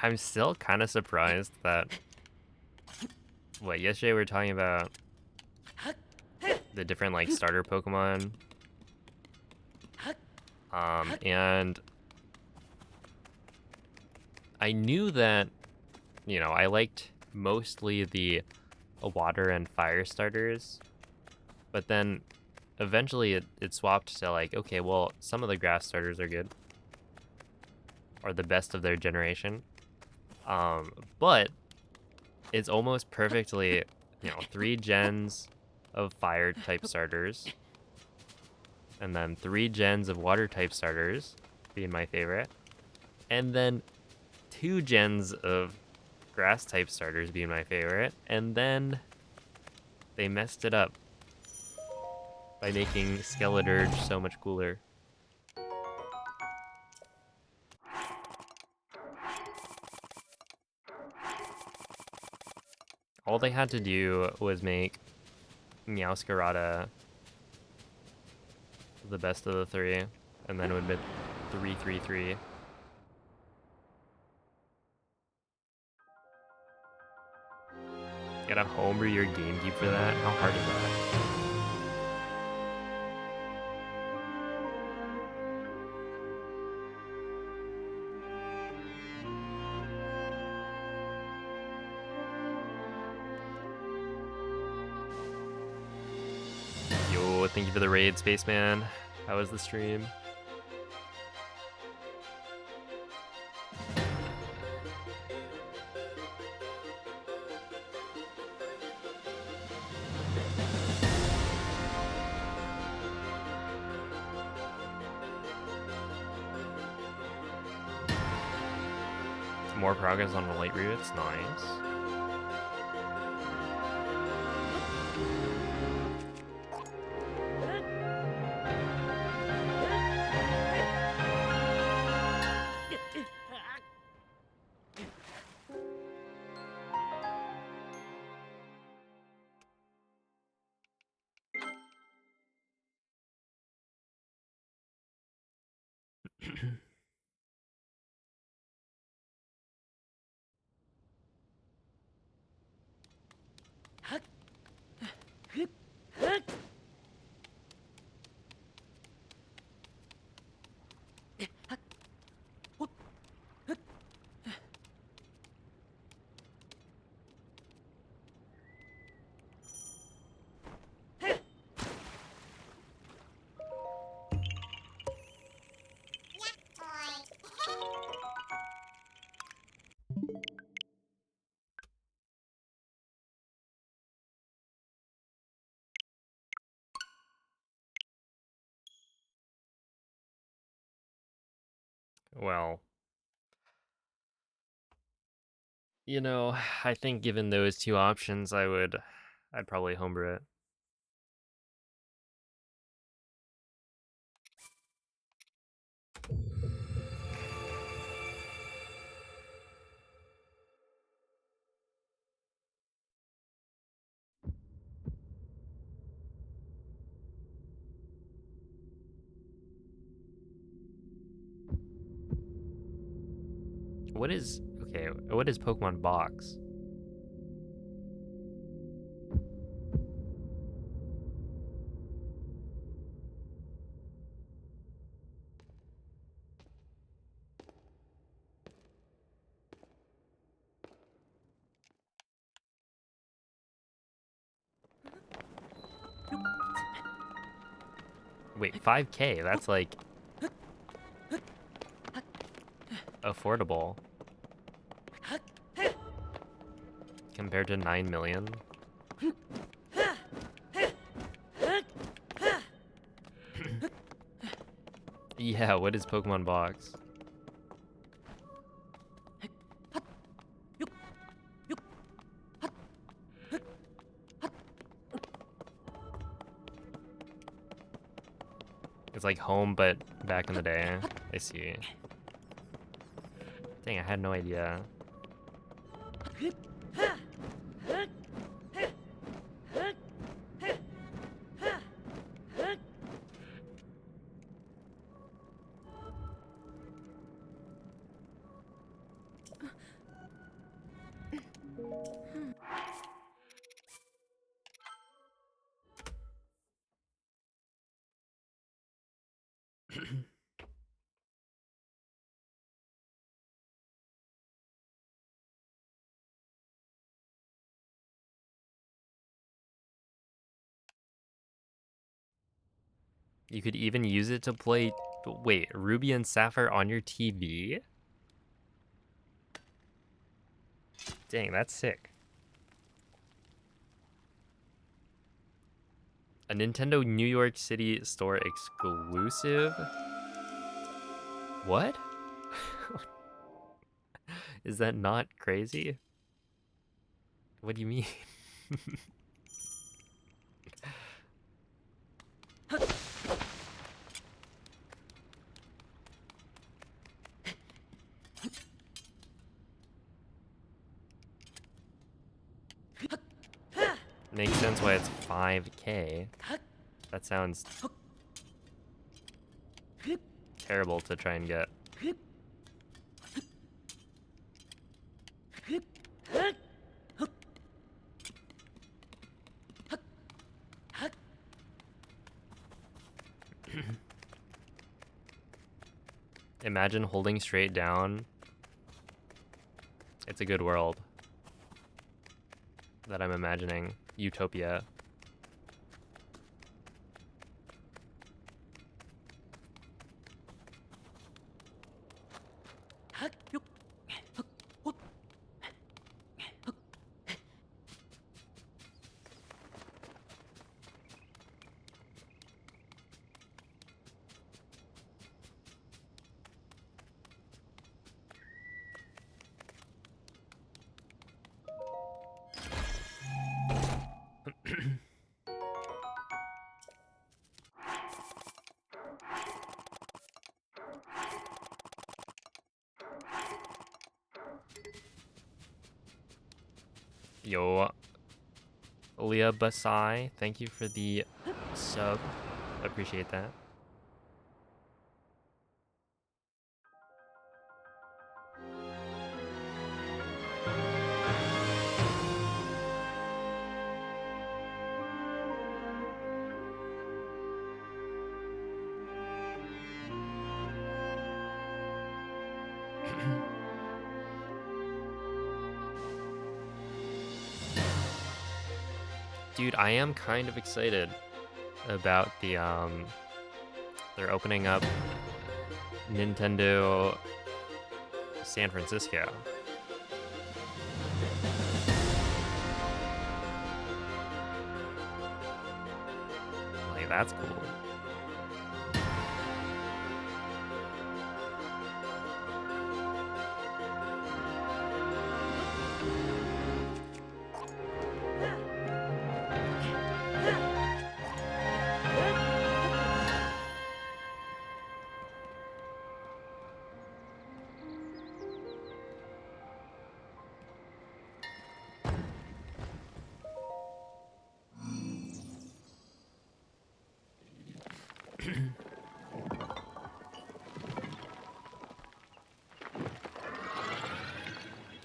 I'm still kind of surprised that what, yesterday we were talking about the different, like, starter Pokemon. And I knew that, you know, I liked mostly the water and fire starters, but then eventually it swapped to like, okay, well, some of the grass starters are good, or the best of their generation. But it's almost perfectly, you know, 3 gens of fire type starters, and then 3 gens of water type starters being my favorite, and then 2 gens of grass type starters being my favorite, and then they messed it up by making Skeledirge so much cooler. All they had to do was make Meowscarada the best of the 3, and then it would have been 3-3-3. You gotta homebrew your GameCube for that? How hard is that? Yo, thank you for the raid, Spaceman. How was the stream? More progress on the light routes, nice. Well, you know, I think given those 2 options, I'd probably homebrew it. What is Pokemon Box? Wait, 5K? That's like affordable compared to 9 million. Yeah, what is Pokemon Box? It's like home, but back in the day. I see. Dang, I had no idea. You could even use it to play, wait, Ruby and Sapphire on your TV? Dang, that's sick. A Nintendo New York City store exclusive? What? Is that not crazy? What do you mean? Makes sense why it's 5K. That sounds terrible to try and get. Imagine holding straight down. It's a good world that I'm imagining. Utopia. Yo, Leah Basai, thank you for the sub. Appreciate that. Dude, I am kind of excited about the they're opening up Nintendo San Francisco. Like, that's cool.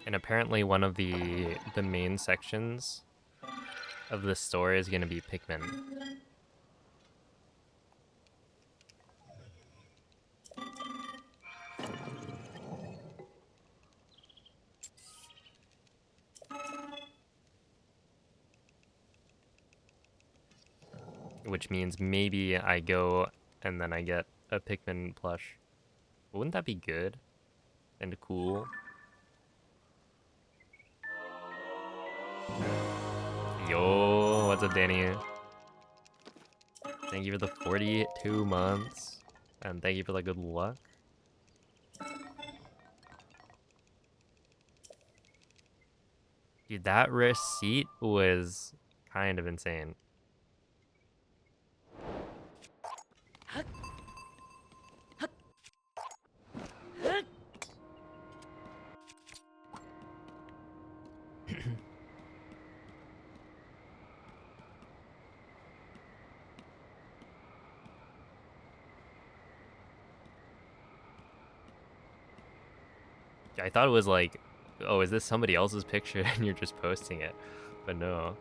And apparently one of the main sections of the store is going to be Pikmin. Which means maybe I go and then I get a Pikmin plush. Wouldn't that be good and cool? Yo, what's up, Danny? Thank you for the 42 months. And thank you for the good luck. Dude, that receipt was kind of insane. I thought it was like, oh, is this somebody else's picture and you're just posting it? But no.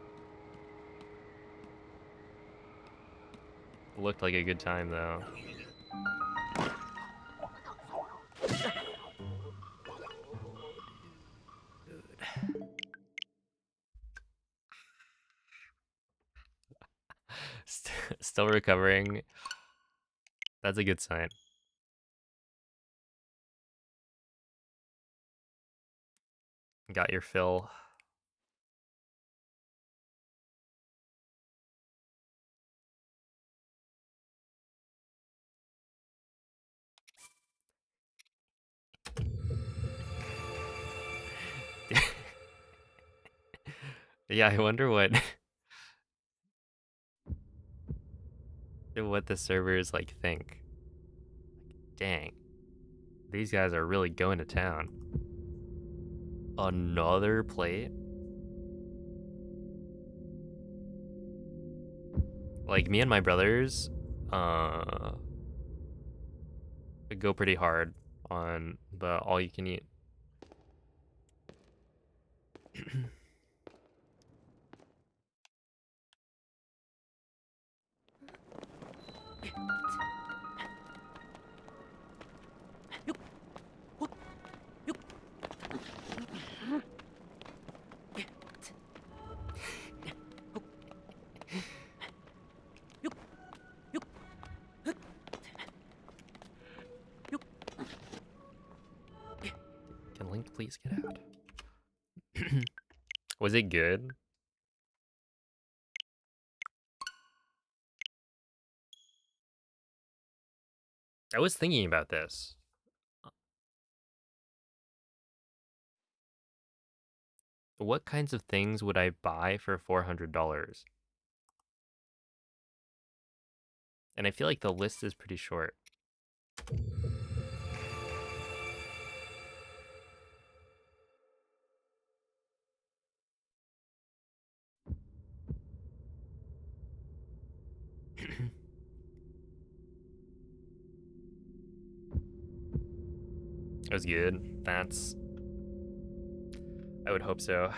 It looked like a good time though. Still recovering That's a good sign. Got your fill. Yeah, I wonder what what the servers like think. Dang, these guys are really going to town. Another plate? Like me and my brothers, go pretty hard on the all you can eat. Can Link please get out? Was it good? I was thinking about this. What kinds of things would I buy for $400? And I feel like the list is pretty short. It was good. That's... I would hope so.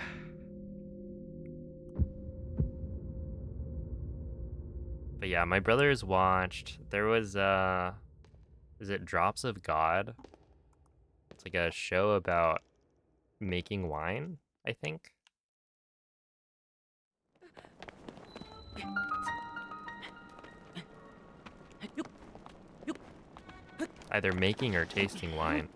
But yeah, my brothers watched... There was, is it Drops of God? It's like a show about making wine, I think. Either making or tasting wine.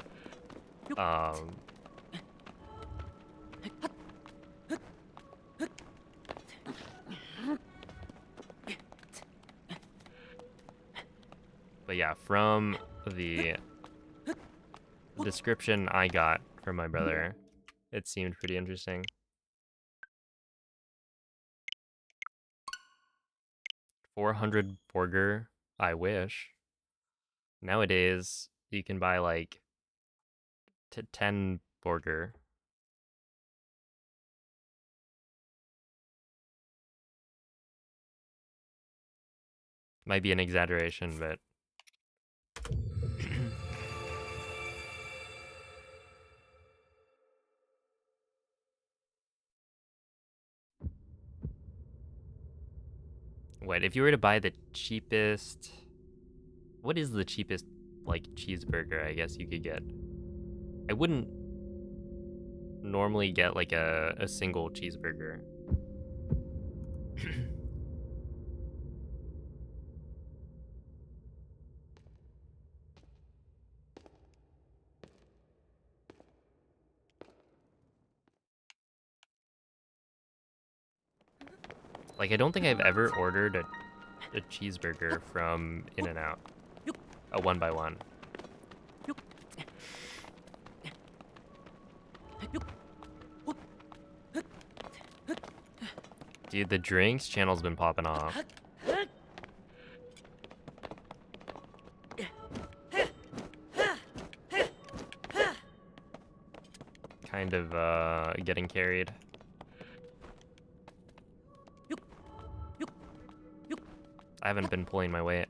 But yeah, from the description I got from my brother, it seemed pretty interesting. 400 burger, I wish. Nowadays, you can buy like 10 burger. Might be an exaggeration, but what if you were to buy the cheapest? What is the cheapest like cheeseburger? I guess you could get. I wouldn't normally get like a single cheeseburger. Like I don't think I've ever ordered a cheeseburger from In-N-Out. A 1x1. Dude, the drinks channel's been popping off. Kind of getting carried. I haven't been pulling my weight.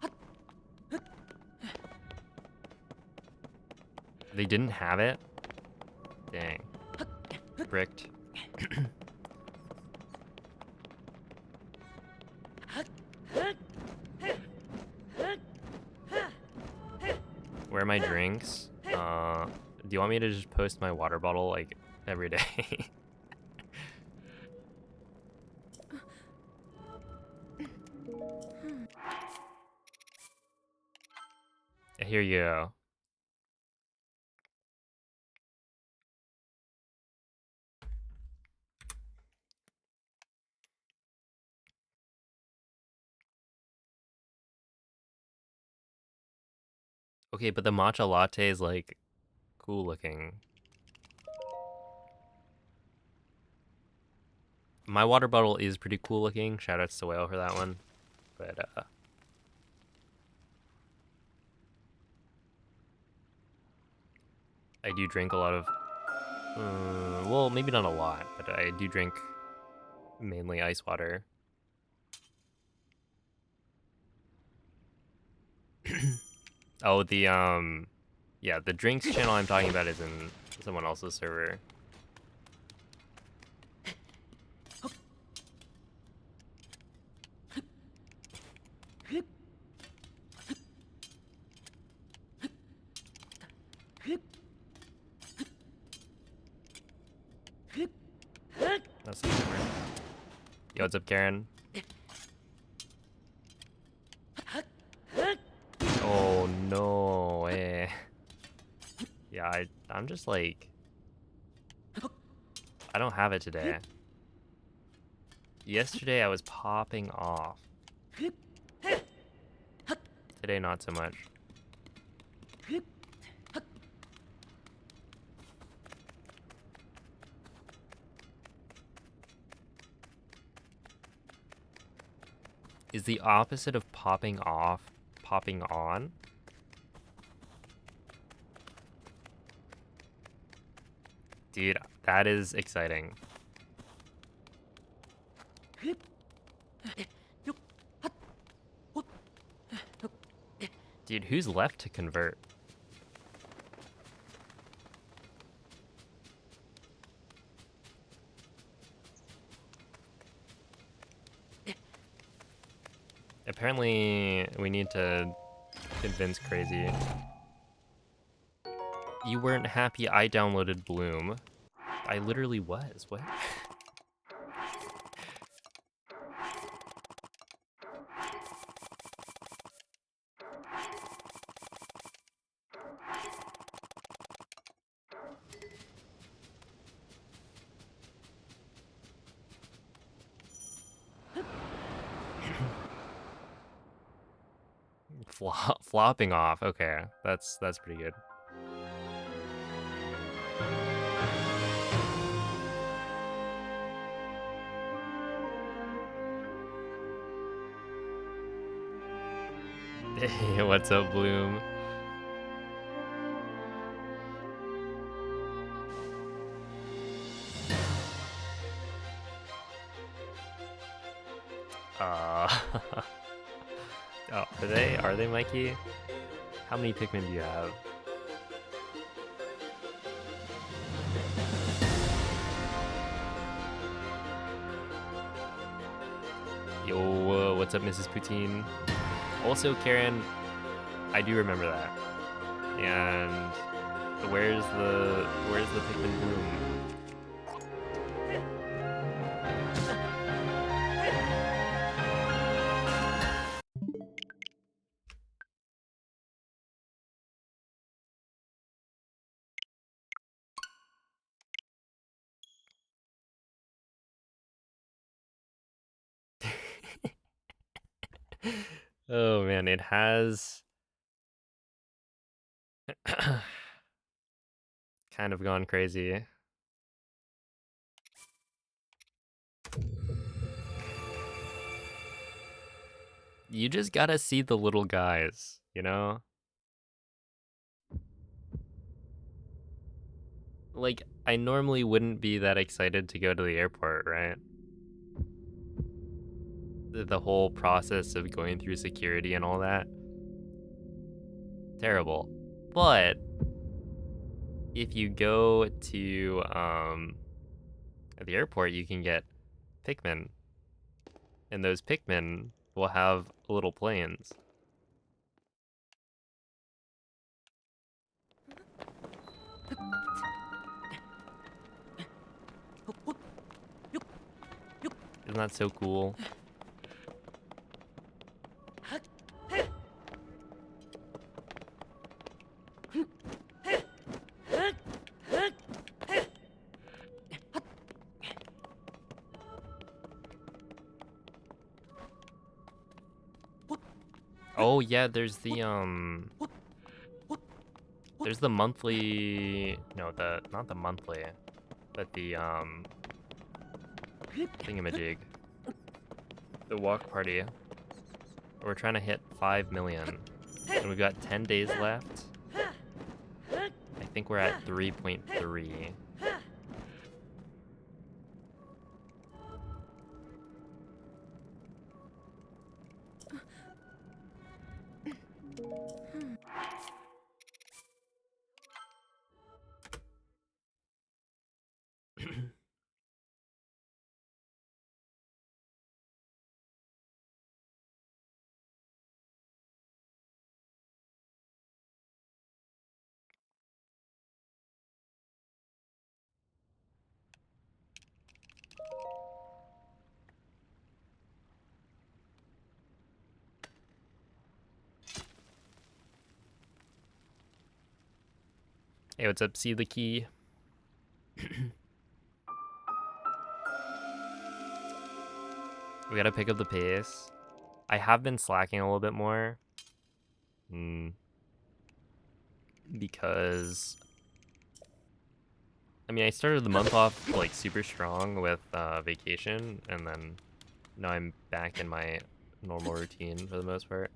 They didn't have it? Dang. Bricked. Where are my drinks? Do you want me to just post my water bottle like every day? Here you go. Okay, but the matcha latte is like cool looking. My water bottle is pretty cool looking. Shoutouts to Whale for that one. But I do drink a lot of well, maybe not a lot, but I do drink mainly ice water. Oh, yeah, the drinks channel I'm talking about is in someone else's server. That's the timer. Yo, what's up, Karen? Oh no way. Yeah, I'm just like, I don't have it today. Yesterday I was popping off. Today not so much. Is the opposite of popping off popping on? Dude, that is exciting. Dude, who's left to convert? Apparently, we need to convince Crazy. You weren't happy I downloaded Bloom. I literally was. What? Flopping off. Okay, that's pretty good. Hey, what's up, Bloom? Oh, are they? Are they, Mikey? How many Pikmin do you have? Yo, what's up, Mrs. Poutine? Also, Karen, I do remember that. And where's the Pikmin Bloom? Oh man, it has kind of gone crazy. You just gotta see the little guys, you know? Like, I normally wouldn't be that excited to go to the airport, right? The whole process of going through security and all that. Terrible. But if you go to the airport, you can get Pikmin. And those Pikmin will have little planes. Isn't that so cool? Oh yeah, there's the monthly, no, not the monthly, but the thingamajig. The walk party. We're trying to hit 5 million. And we've got 10 days left. I think we're at 3.3. Hey, what's up, See the Key? We gotta pick up the pace. I have been slacking a little bit more. Because I mean, I started the month off like super strong with vacation, and then now I'm back in my normal routine for the most part.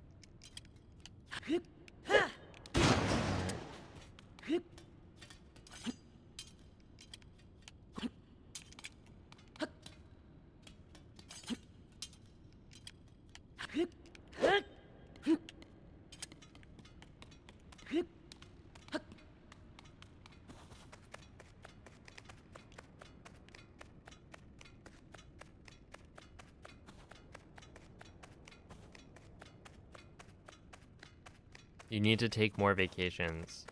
You need to take more vacations.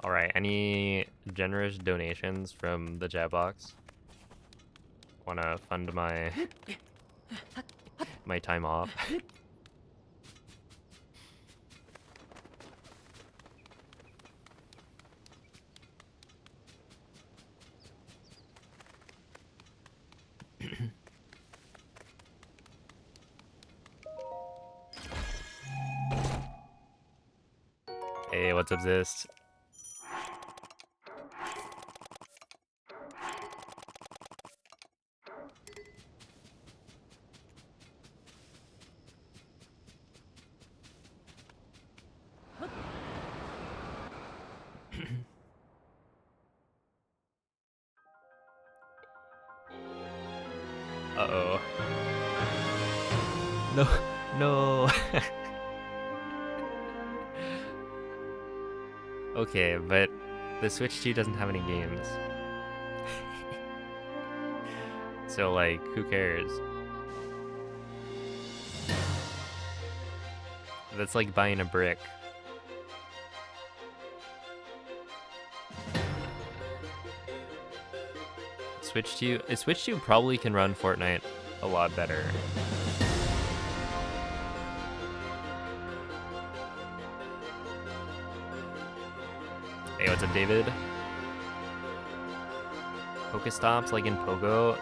Alright, any generous donations from the chat box? Wanna fund my my time off? Hey, what's up, Zist? Uh-oh. No, no. Okay, but the Switch 2 doesn't have any games. So, like, who cares? That's like buying a brick. Switch 2 probably can run Fortnite a lot better. Hey, what's up, David? Pokestops like in Pogo.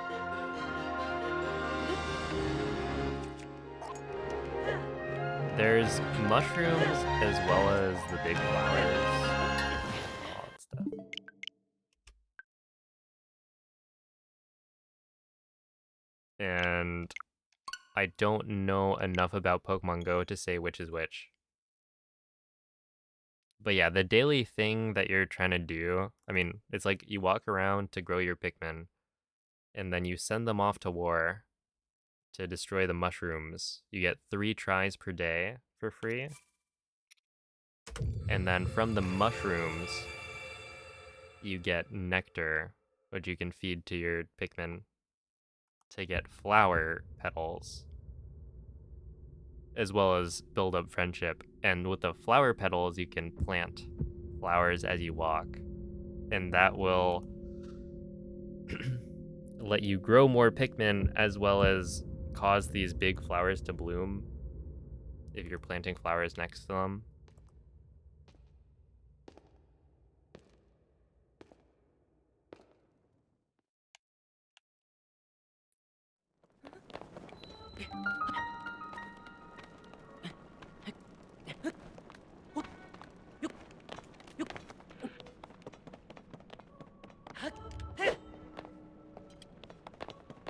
There's mushrooms as well as the big flowers. All that stuff. And I don't know enough about Pokemon Go to say which is which. But yeah, the daily thing that you're trying to do, I mean, it's like you walk around to grow your Pikmin, and then you send them off to war to destroy the mushrooms. You get 3 tries per day for free. And then from the mushrooms, you get nectar, which you can feed to your Pikmin to get flower petals, as well as build up friendship. And with the flower petals, you can plant flowers as you walk, and that will let you grow more Pikmin as well as cause these big flowers to bloom if you're planting flowers next to them.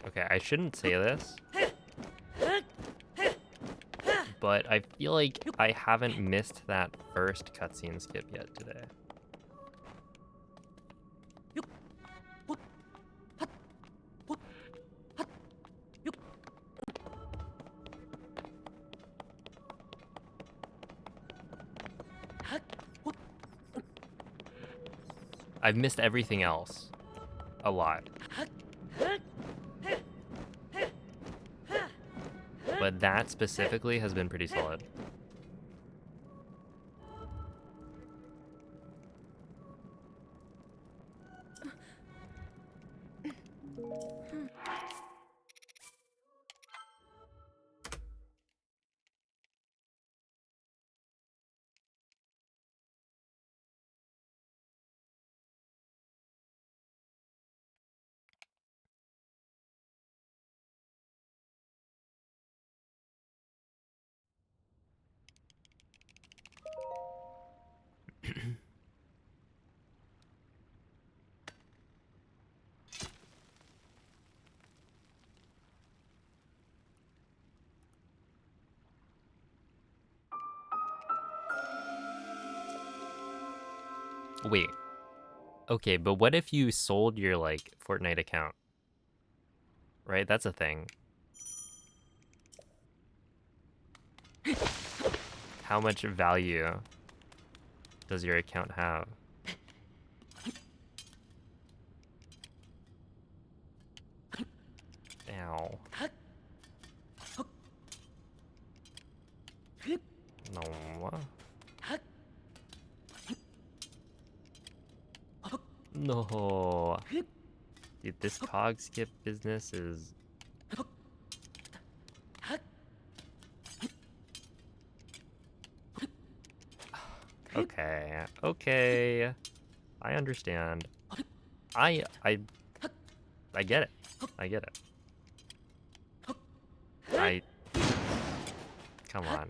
Okay, I shouldn't say this, but I feel like I haven't missed that first cutscene skip yet today. I've missed everything else a lot. But that specifically has been pretty solid. Wait. Okay, but what if you sold your, like, Fortnite account? Right? That's a thing. How much value does your account have? Ow. No. No. Dude, this cog skip business is... Okay. Okay. I understand. I get it. I get it. Come on.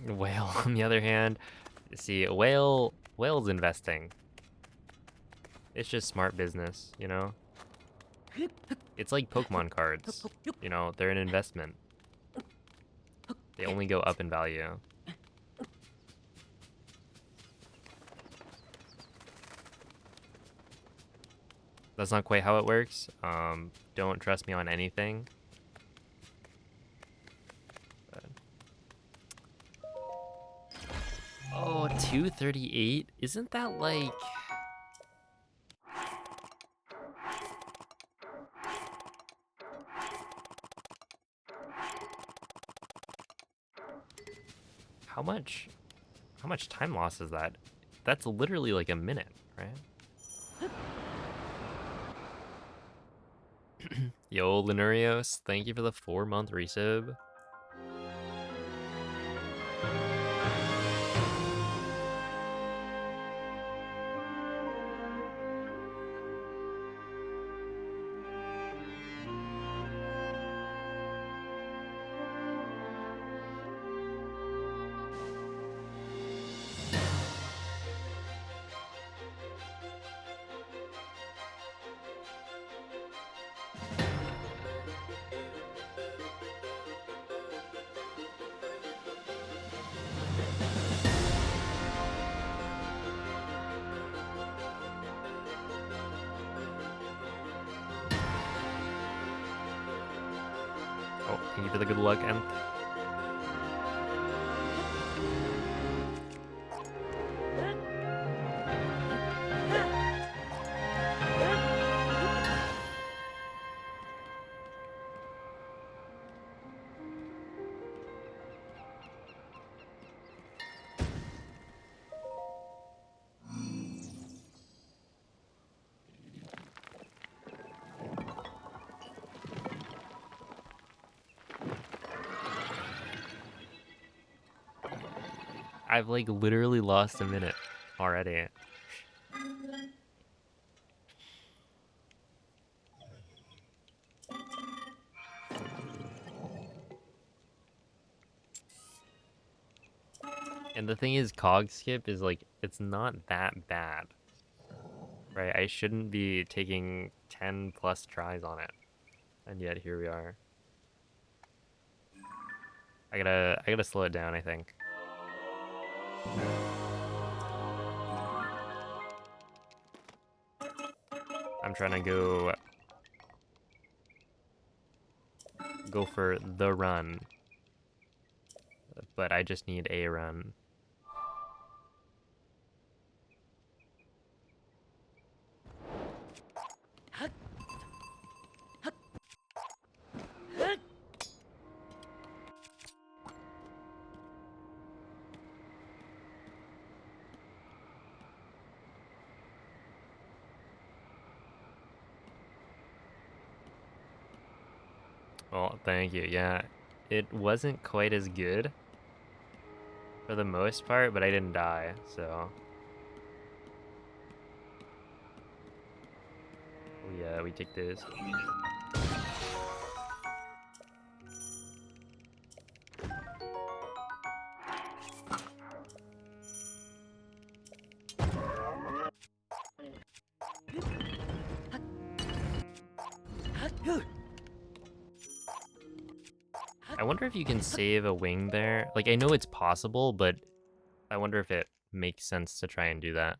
Whale, on the other hand, see, whale's investing. It's just smart business, you know? It's like Pokemon cards, you know, they're an investment. They only go up in value. That's not quite how it works. Don't trust me on anything. But... Oh, 238? Isn't that like... How much time loss is that? That's literally like a minute, right? Yo, Linurios, thank you for the 4-month resub. Oh, thank you for the good luck, and I've like literally lost a minute already. And the thing is, cog skip is like, it's not that bad. Right? I shouldn't be taking 10 plus tries on it. And yet here we are. I gotta slow it down, I think. I'm trying to go for the run, but I just need a run. Well, thank you. Yeah, it wasn't quite as good for the most part, but I didn't die, so we take this. I wonder if you can save a wing there. Like, I know it's possible, but I wonder if it makes sense to try and do that.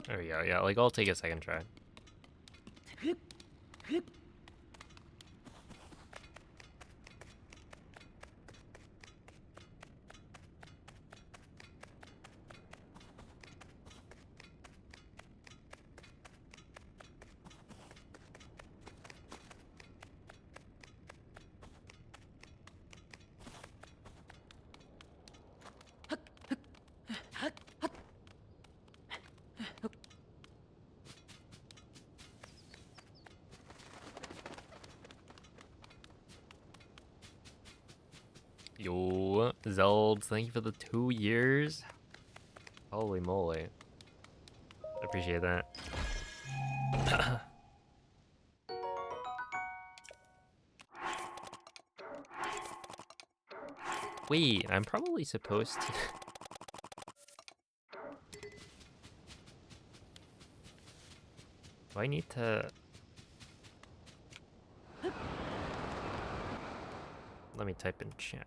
There we go, yeah, like I'll take a second try. Yo, Zelds, thank you for the 2 years. Holy moly. Appreciate that. Wait, I'm probably supposed to... Do I need to... Let me type in chat.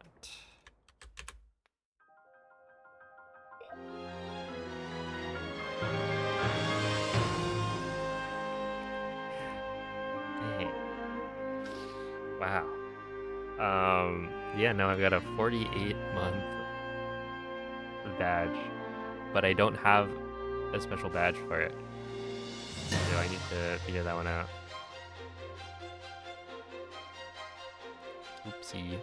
Hey. Wow. Yeah, now I've got a 48-month badge, but I don't have a special badge for it. So I need to figure that one out. Oopsie.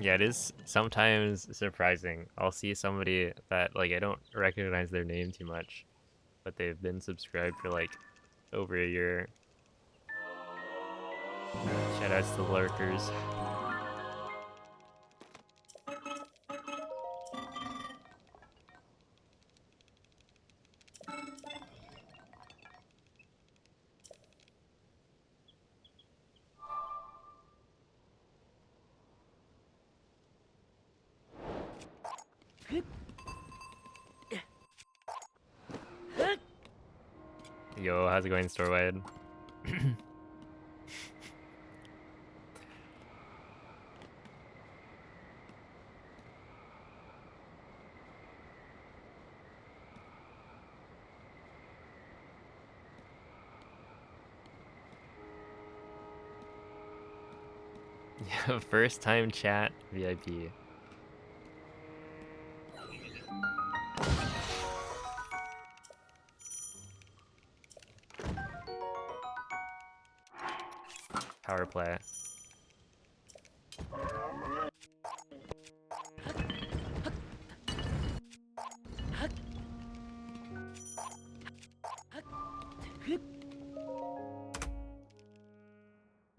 Yeah, it is sometimes surprising. I'll see somebody that, like, I don't recognize their name too much, but they've been subscribed for, like, over a year. Shoutouts to lurkers. Yo, how's it going, Storewide? Yeah, first time chat VIP. Power play.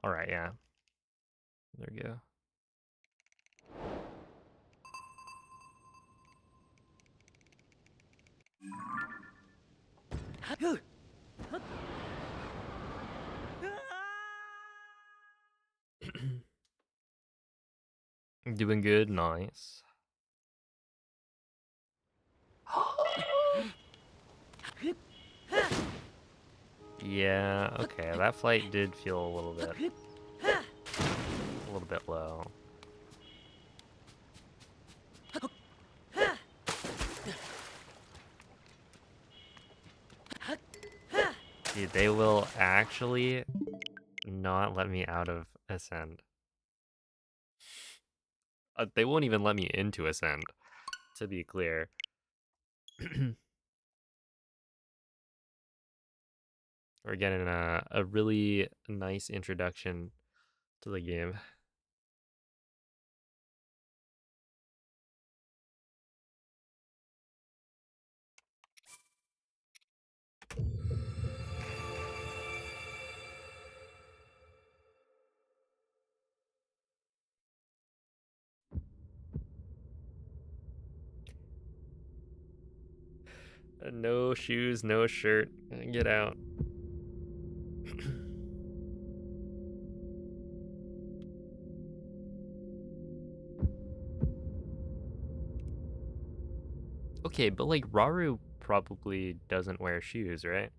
Alright, yeah. There we go. Doing good, nice. Yeah, okay, that flight did feel a little bit low. Dude, they will actually not let me out of Ascend. They won't even let me into Ascend, to be clear. We're getting a really nice introduction to the game. No shoes, no shirt. Get out. Okay, but like Rauru probably doesn't wear shoes, right?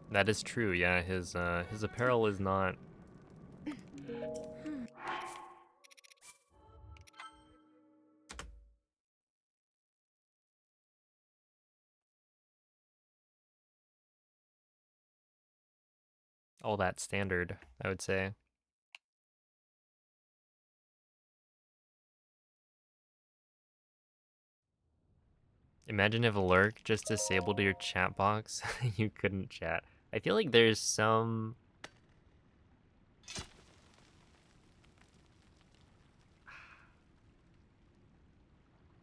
That is true. Yeah, his apparel is not all that standard, I would say. Imagine if Lurk just disabled your chat box, you couldn't chat. I feel like there's some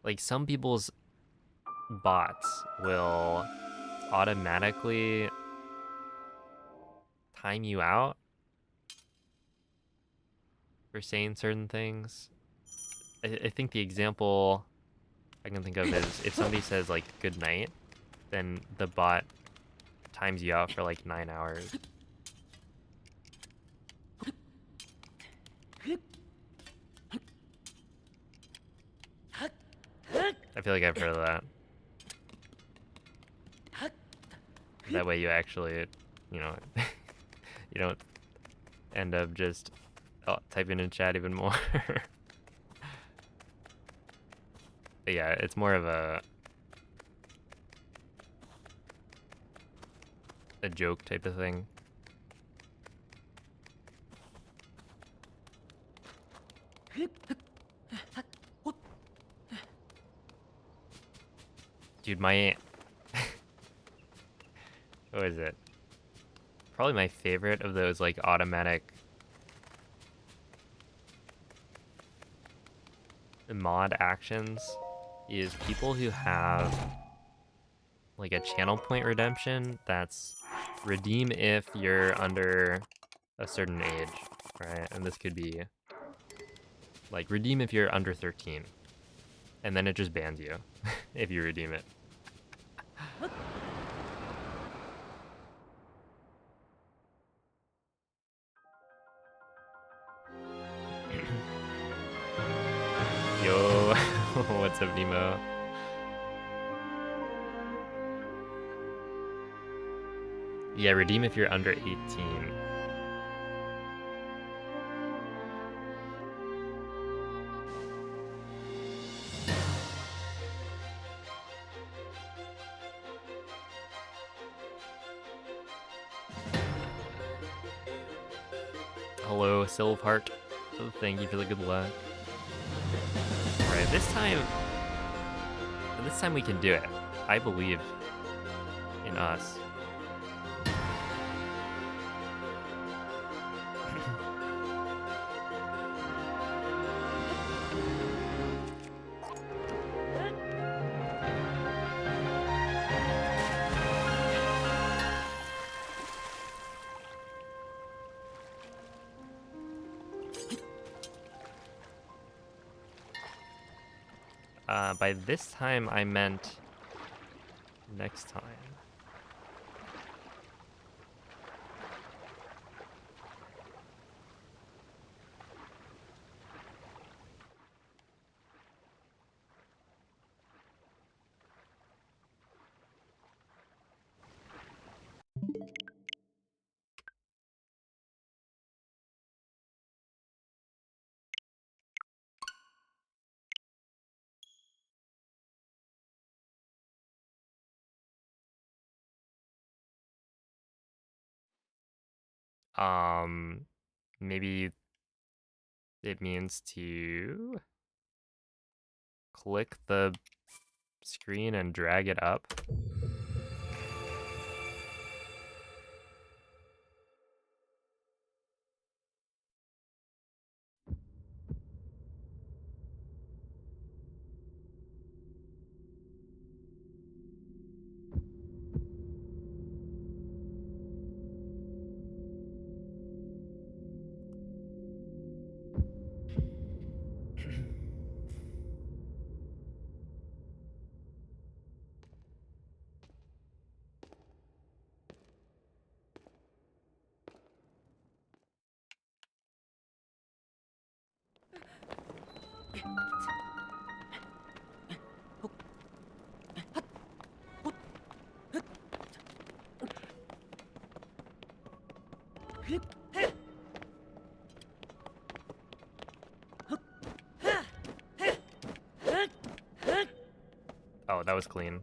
like some people's bots will automatically time you out for saying certain things. I think the example I can think of is if somebody says like good night, then the bot times you out for like 9 hours. I feel like I've heard of that. That way you actually, you know, you don't end up just typing in chat even more. But yeah, it's more of a joke type of thing. Dude, my what is it? Probably my favorite of those like automatic mod actions is people who have like a channel point redemption that's redeem if you're under a certain age, right? And this could be like redeem if you're under 13. And then it just bans you if you redeem it. Yo, what's up, Nemo? Yeah, redeem if you're under 18. Hello, Silvheart. Oh, thank you for the good luck. Alright, this time we can do it. I believe in us. By this time, I meant next time. Maybe it means to click the screen and drag it up. Oh, that was clean.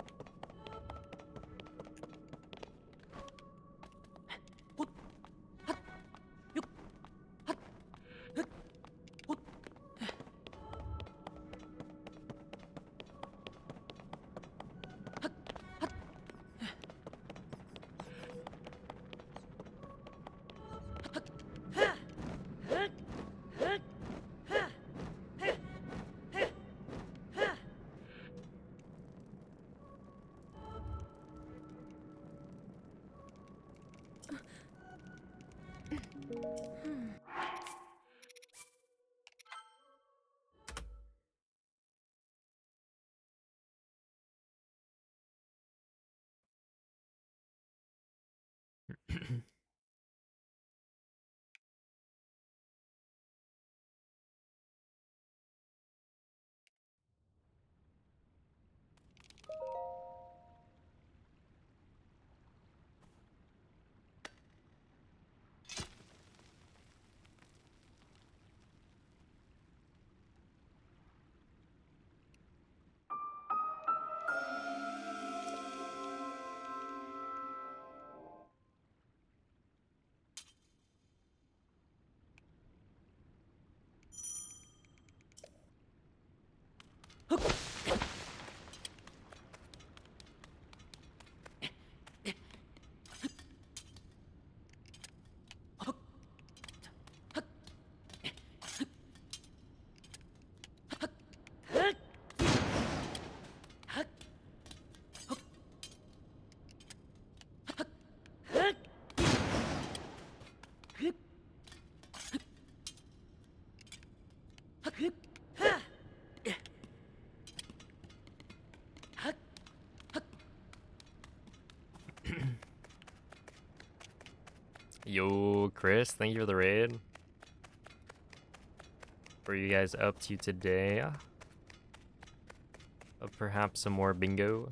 Yo, Chris, thank you for the raid. What are you guys up to today? Perhaps some more bingo?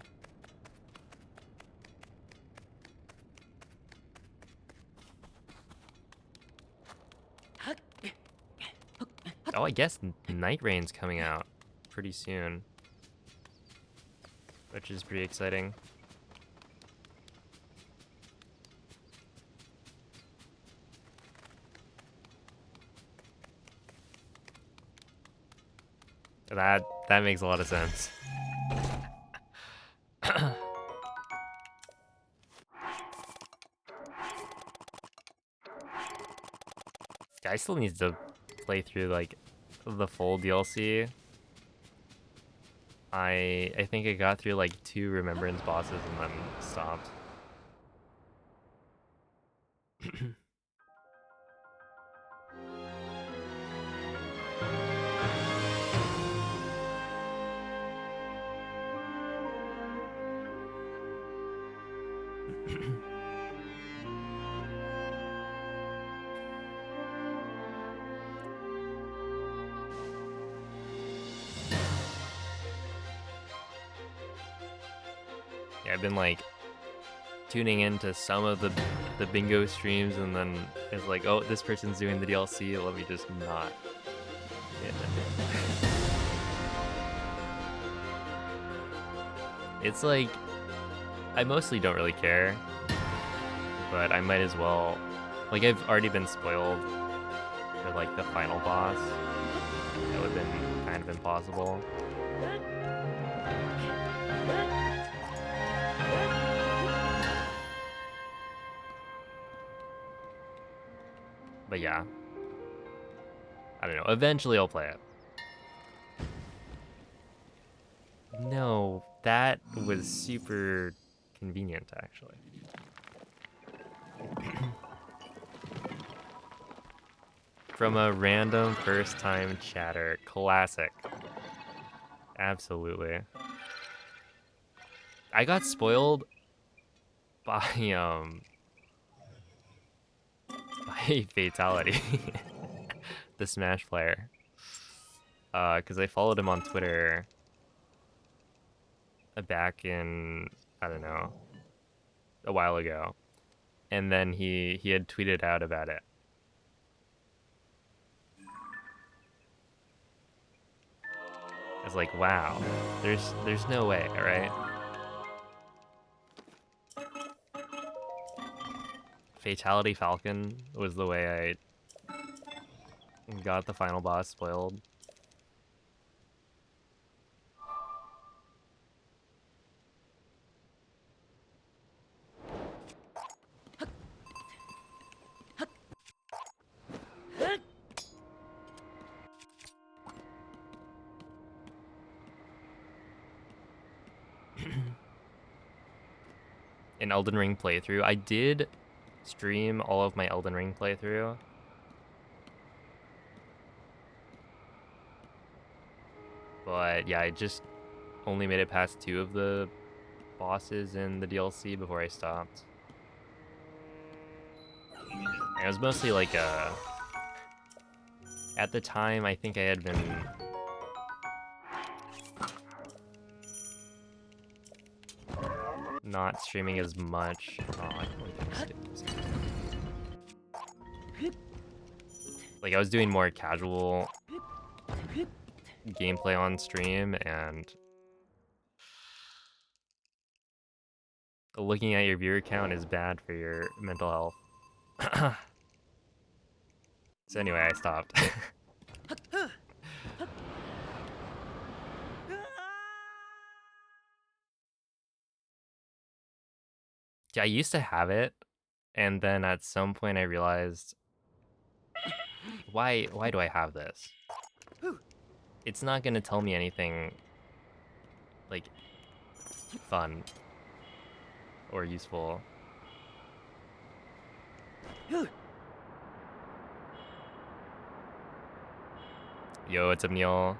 Oh, I guess Night Rain's coming out pretty soon, which is pretty exciting. That makes a lot of sense. Guy still needs to play through like the full DLC. I think I got through like 2 Remembrance bosses and then stopped. Yeah, I've been like tuning into some of the bingo streams and then it's like, oh, this person's doing the DLC, let me just not. It's like, I mostly don't really care, but I might as well, like I've already been spoiled for like the final boss. That would have been kind of impossible. But yeah, I don't know, eventually I'll play it. No, that was super convenient actually. From a random first time chatter, classic. Absolutely. I got spoiled by Fatality, the Smash player. Cause I followed him on Twitter back in, I don't know, a while ago. And then he had tweeted out about it. I was like, wow, there's no way, right? Fatality Falcon was the way I got the final boss spoiled. An Elden Ring playthrough. I did stream all of my Elden Ring playthrough. But yeah, I just only made it past 2 of the bosses in the DLC before I stopped. And it was mostly like at the time I think I had been not streaming as much. Oh, I can skip this. Like I was doing more casual gameplay on stream, and looking at your viewer count is bad for your mental health. So anyway, I stopped. Yeah, I used to have it, and then at some point I realized, why do I have this? It's not gonna tell me anything like fun or useful. Yo, what's up, Neil?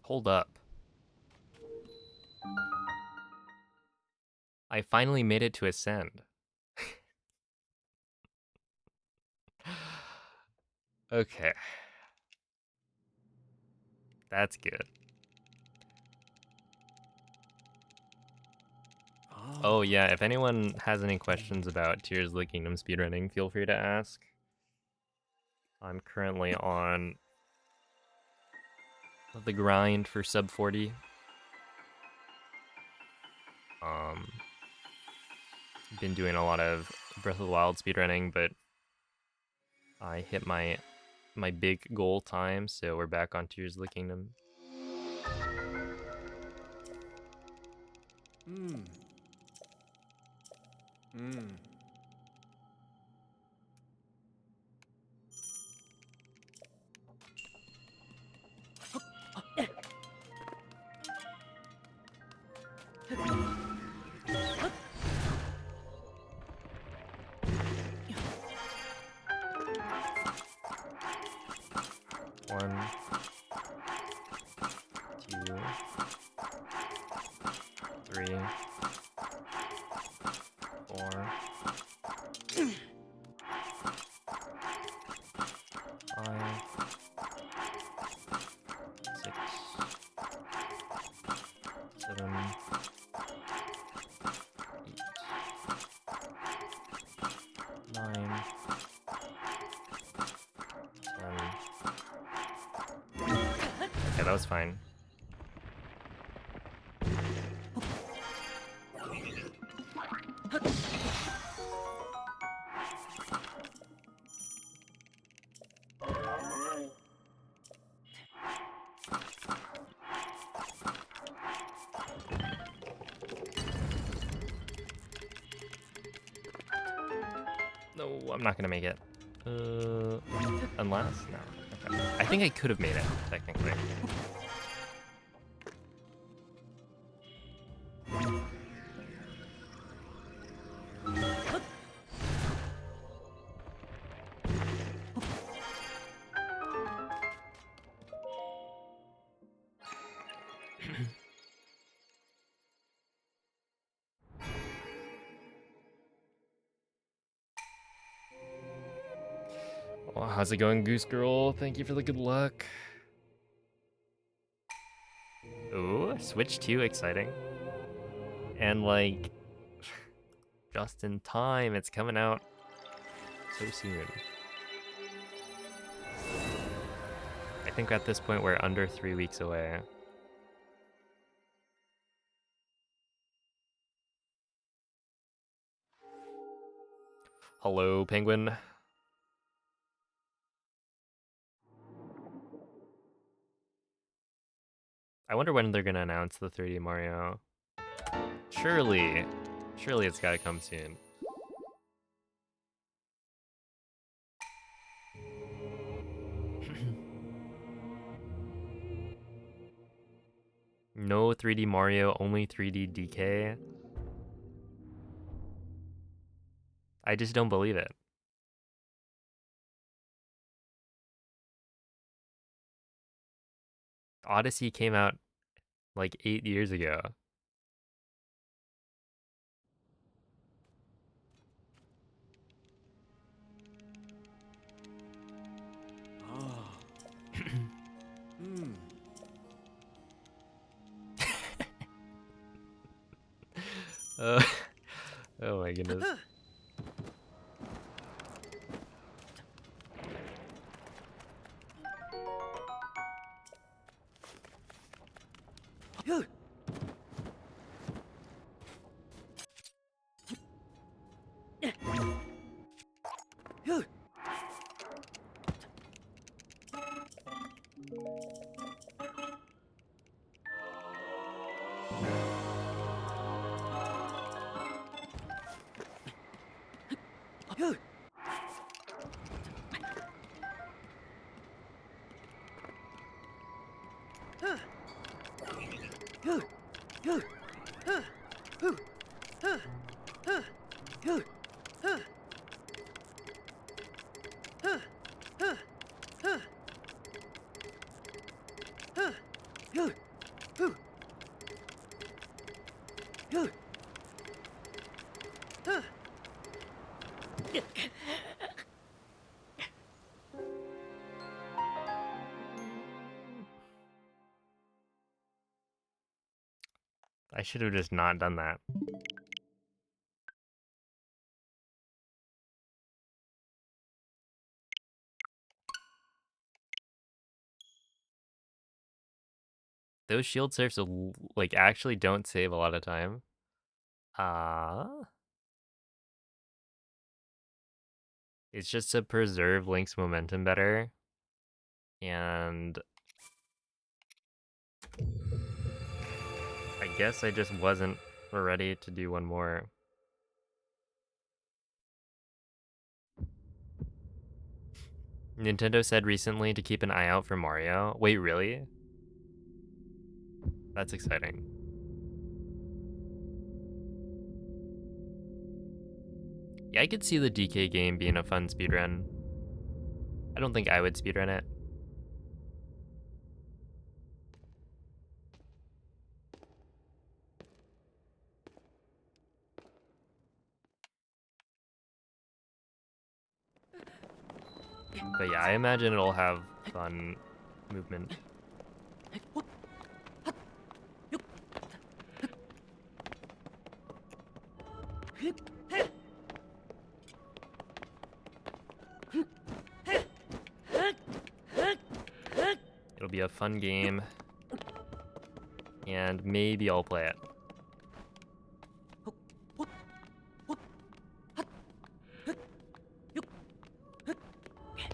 Hold up. I finally made it to Ascend. Okay. That's good. Oh yeah, if anyone has any questions about Tears of the Kingdom speedrunning, feel free to ask. I'm currently on the grind for sub 40. Been doing a lot of Breath of the Wild speedrunning, but I hit my big goal time, so we're back on Tears of the Kingdom. One, two, three, four, 5, 6, 7, 8, 9, 10. Okay, that was fine. No, I'm not gonna make it. Unless? No. Okay. I think I could have made it, technically. Well, how's it going, Goose Girl? Thank you for the good luck. Ooh, Switch 2, exciting. And like, just in time, it's coming out so soon. I think at this point we're under 3 weeks away. Hello, Penguin. I wonder when they're gonna announce the 3D Mario. Surely it's gotta come soon. No 3D Mario, only 3D DK. I just don't believe it. Odyssey came out like 8 years ago. Oh my goodness. I should have just not done that. Those shield surfs like actually don't save a lot of time. It's just to preserve Link's momentum better. And I guess I just wasn't ready to do one more. Nintendo said recently to keep an eye out for Mario. Wait, really? That's exciting. Yeah, I could see the DK game being a fun speedrun. I don't think I would speedrun it. But yeah, I imagine it'll have fun movement. It'll be a fun game. And maybe I'll play it.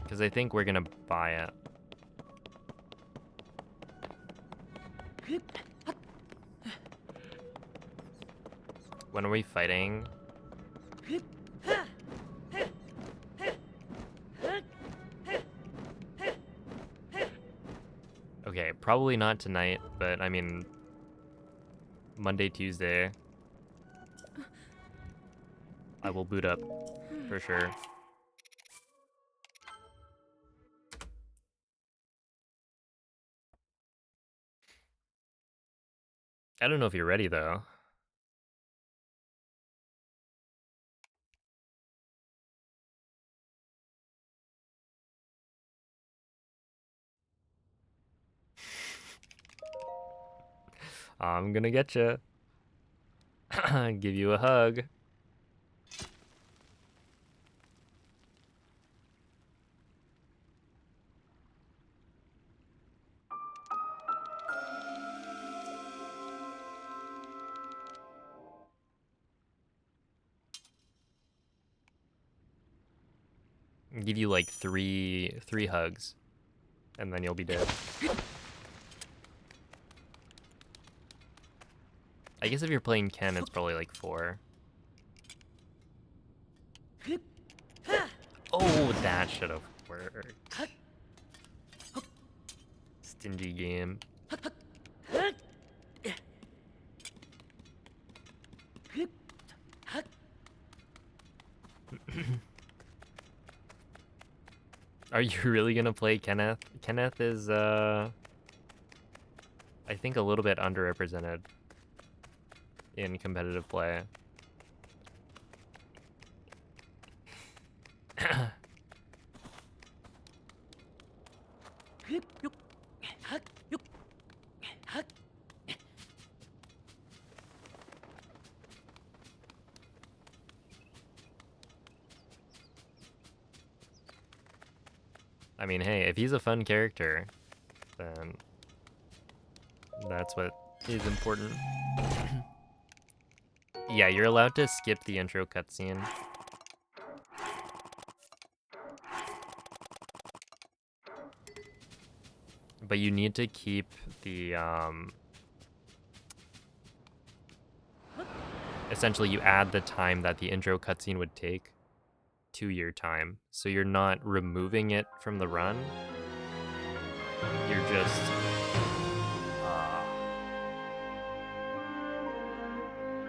Because I think we're gonna buy it. When are we fighting? Okay, probably not tonight, but I mean, Monday, Tuesday, I will boot up for sure. I don't know if you're ready though. I'm gonna get you. Give you a hug. Give you like three hugs, and then you'll be dead. I guess if you're playing Ken, it's probably like 4. Oh, that should have worked. Stingy game. Are you really gonna play Kenneth? Kenneth is, I think a little bit underrepresented in competitive play. I mean, hey, if he's a fun character, then that's what is important. Yeah, you're allowed to skip the intro cutscene. But you need to keep the, essentially you add the time that the intro cutscene would take to your time. So you're not removing it from the run. You're just,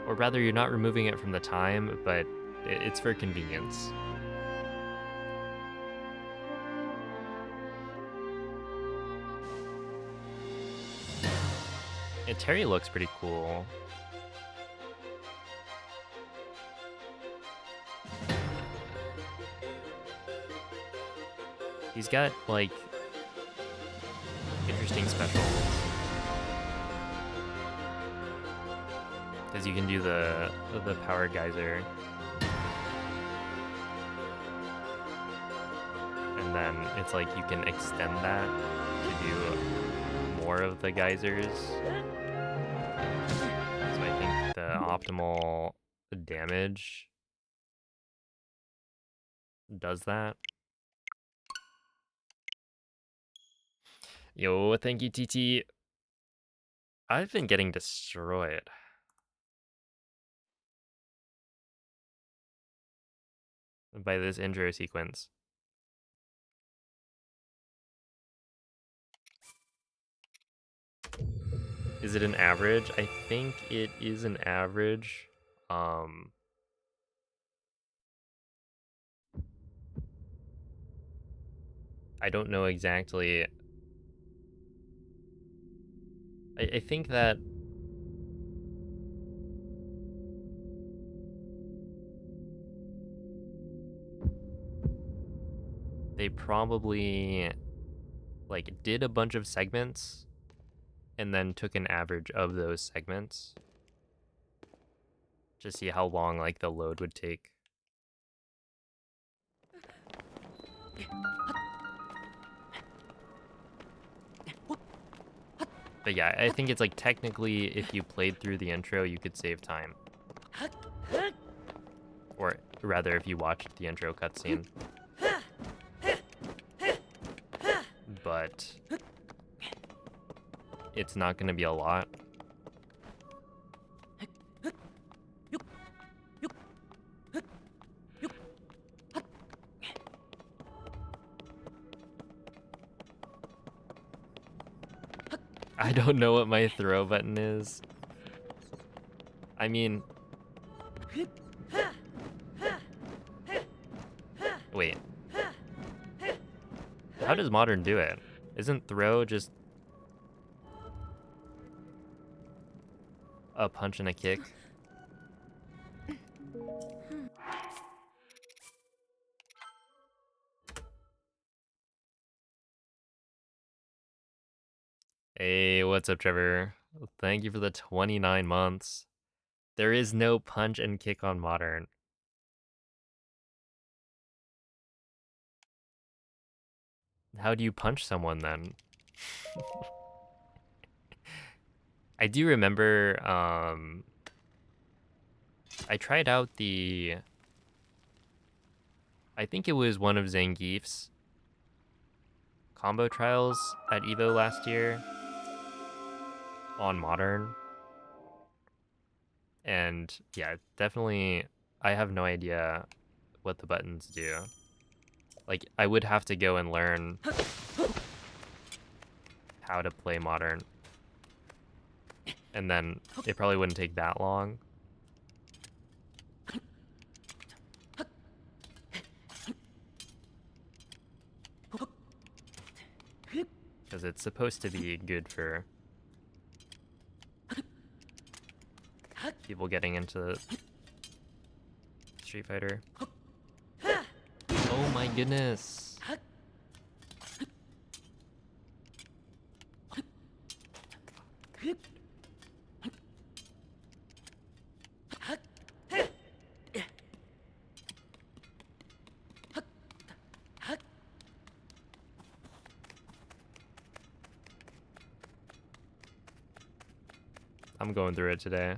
or rather you're not removing it from the time, but it's for convenience. And Terry looks pretty cool. He's got, like, interesting specials. Because you can do the power geyser. And and then it's like you can extend that to do more of the geysers. So I think the optimal damage does that. Yo, thank you, TT. I've been getting destroyed. By this intro sequence. Is it an average? I think it is an average. I don't know exactly. I think that they probably like did a bunch of segments and then took an average of those segments to see how long like the load would take. But yeah, I think it's like technically if you played through the intro, you could save time. Or rather, if you watched the intro cutscene. But it's not going to be a lot. I don't know what my throw button is. I mean... Wait. How does Modern do it? Isn't throw just a punch and a kick? Hey, what's up, Trevor? Thank you for the 29 months. There is no punch and kick on Modern. How do you punch someone then? I do remember, I tried out the... I think it was one of Zangief's combo trials at EVO last year on Modern. And yeah, definitely, I have no idea what the buttons do. Like, I would have to go and learn how to play Modern. And then it probably wouldn't take that long. Because it's supposed to be good for people getting into Street Fighter. Oh my goodness. I'm going through it today.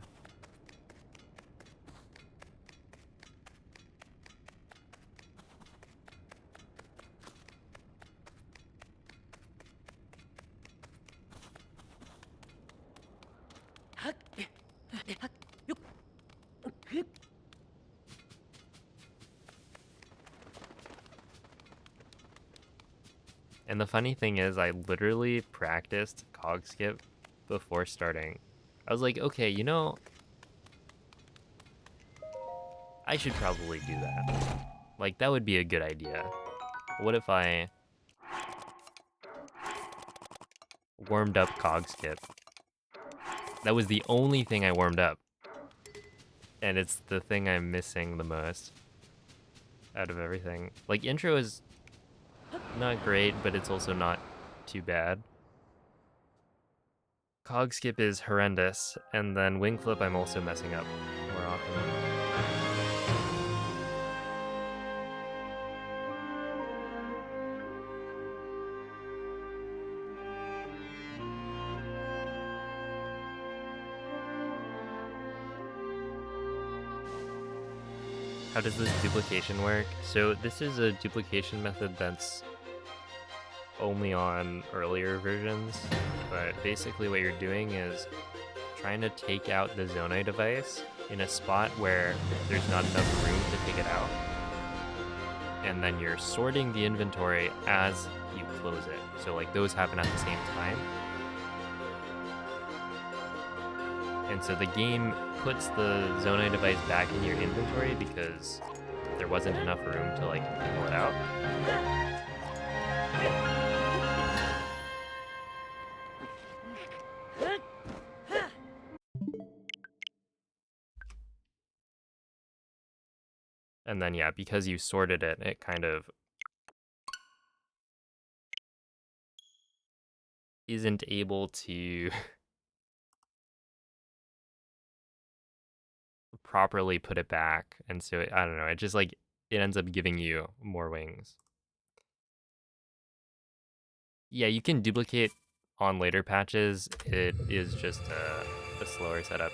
And the funny thing is, I literally practiced cog skip before starting. I was like, okay, you know, I should probably do that. Like, that would be a good idea. What if I warmed up cog skip? That was the only thing I warmed up. And it's the thing I'm missing the most out of everything. Like, intro is not great, but it's also not too bad. Cog skip is horrendous, and then wing flip I'm also messing up more often. How does this duplication work? So this is a duplication method that's only on earlier versions, but basically what you're doing is trying to take out the Zonai device in a spot where there's not enough room to take it out. And then you're sorting the inventory as you close it. So like those happen at the same time. And so the game puts the Zonai device back in your inventory because there wasn't enough room to like pull it out. And then yeah, because you sorted it, it kind of isn't able to properly put it back. And so I don't know, it just like it ends up giving you more wings. Yeah, you can duplicate on later patches. It is just a slower setup.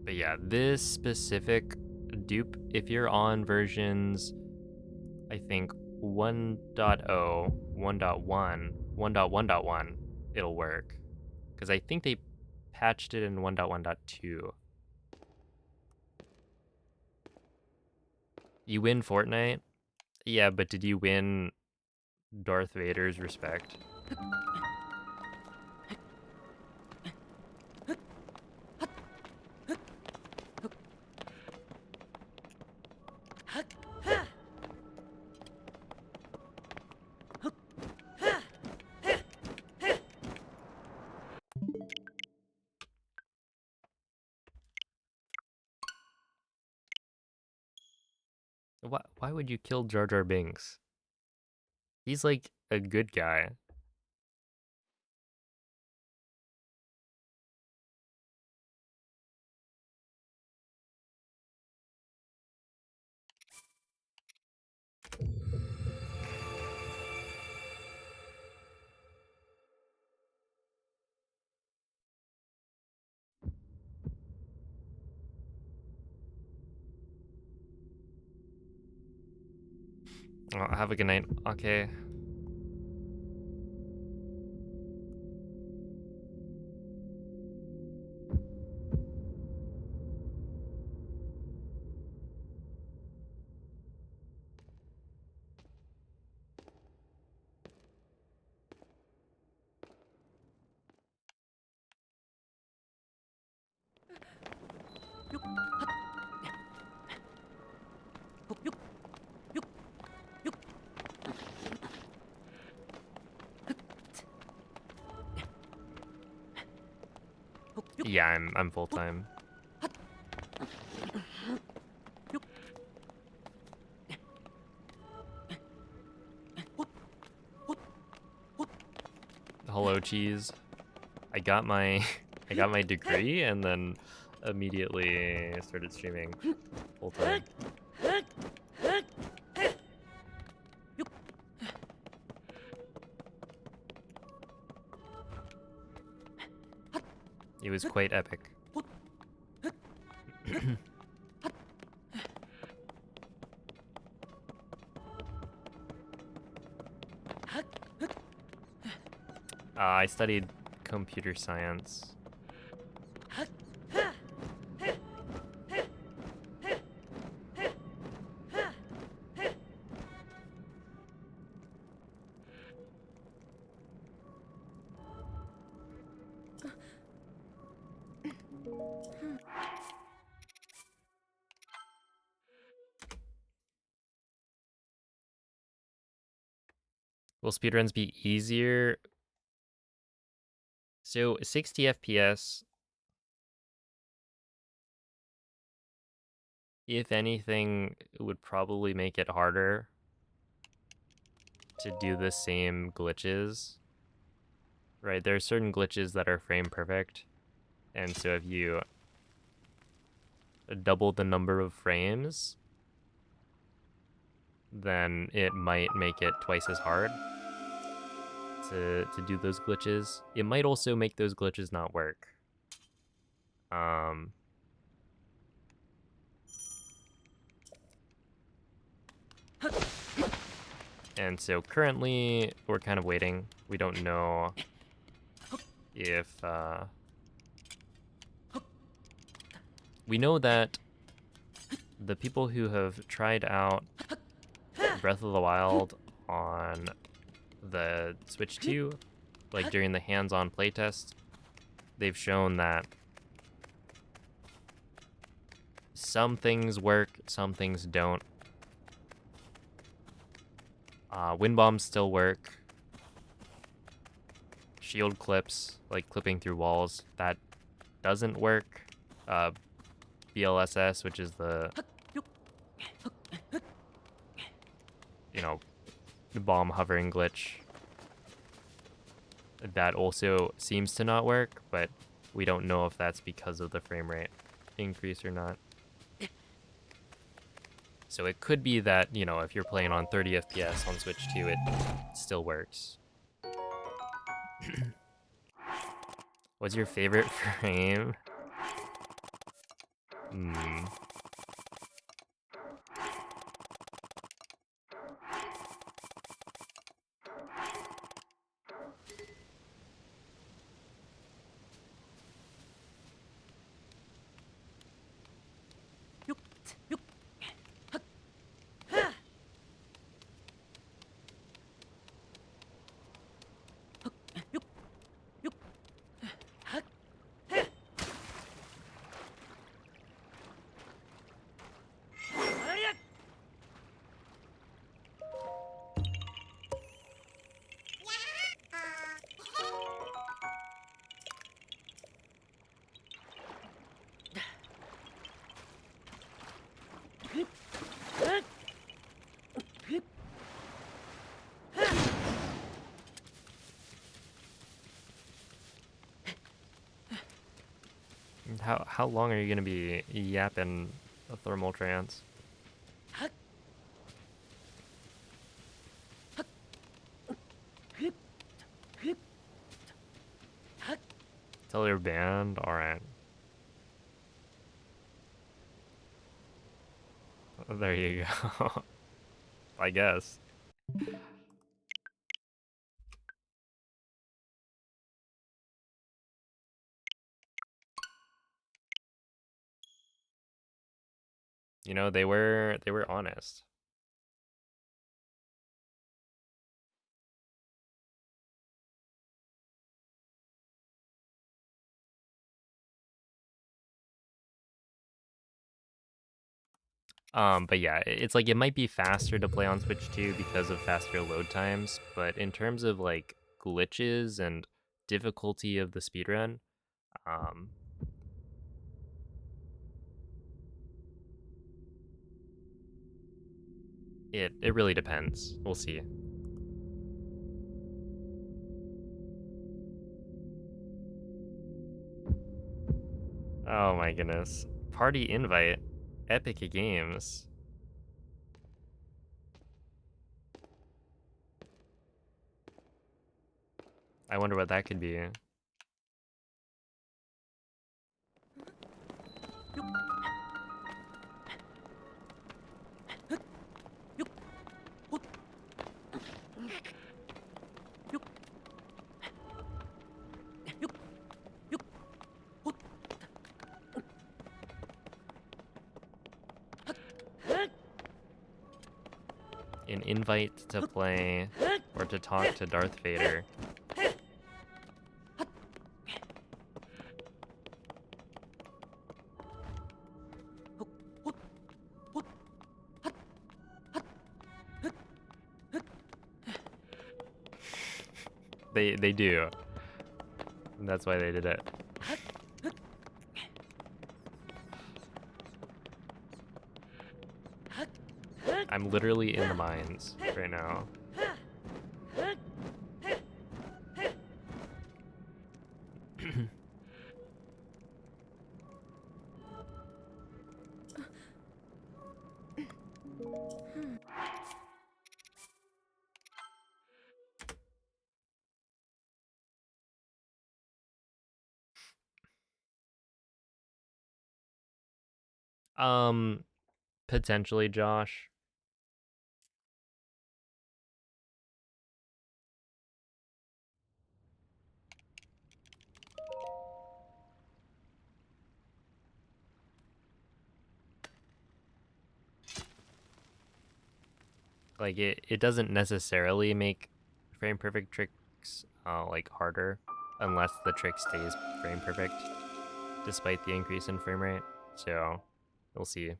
But yeah, this specific dupe, if you're on versions, I think 1.0, 1.1, 1.1.1, it'll work. Because I think they patched it in 1.1.2. You win Fortnite? Yeah, but did you win Darth Vader's respect? Why would you kill Jar Jar Binks? He's like a good guy. Oh, have a good night. Okay. Yeah, I'm full time. Hello, cheese. I got my I got my degree and then immediately started streaming full time. It was quite epic. I studied computer science. Will speedruns be easier? So 60 FPS, if anything, it would probably make it harder to do the same glitches. Right, there are certain glitches that are frame perfect, and so if you double the number of frames, then it might make it twice as hard to do those glitches. It might also make those glitches not work. And so currently we're kind of waiting. We don't know if we know that the people who have tried out Breath of the Wild on the Switch 2, like during the hands-on playtest, they've shown that some things work, some things don't. Wind bombs still work. Shield clips, like clipping through walls, that doesn't work. BLSS, which is the, the bomb hovering glitch, that also seems to not work, but we don't know if that's because of the frame rate increase or not. So it could be that, if you're playing on 30 FPS on Switch 2, it still works. What's your favorite frame? How long are you gonna be yapping a thermal trance? Till you're banned? Alright. There you go. I guess. They were honest. But yeah, it's like it might be faster to play on Switch 2 because of faster load times, but in terms of like glitches and difficulty of the speedrun, it really depends. We'll see. Oh my goodness. Party invite. Epic Games. I wonder what that could be. An invite to play or to talk to Darth Vader. They do. And that's why they did it. I'm literally in the mines right now. Potentially, Josh. Like it doesn't necessarily make frame perfect tricks like harder unless the trick stays frame perfect despite the increase in frame rate. So we'll see.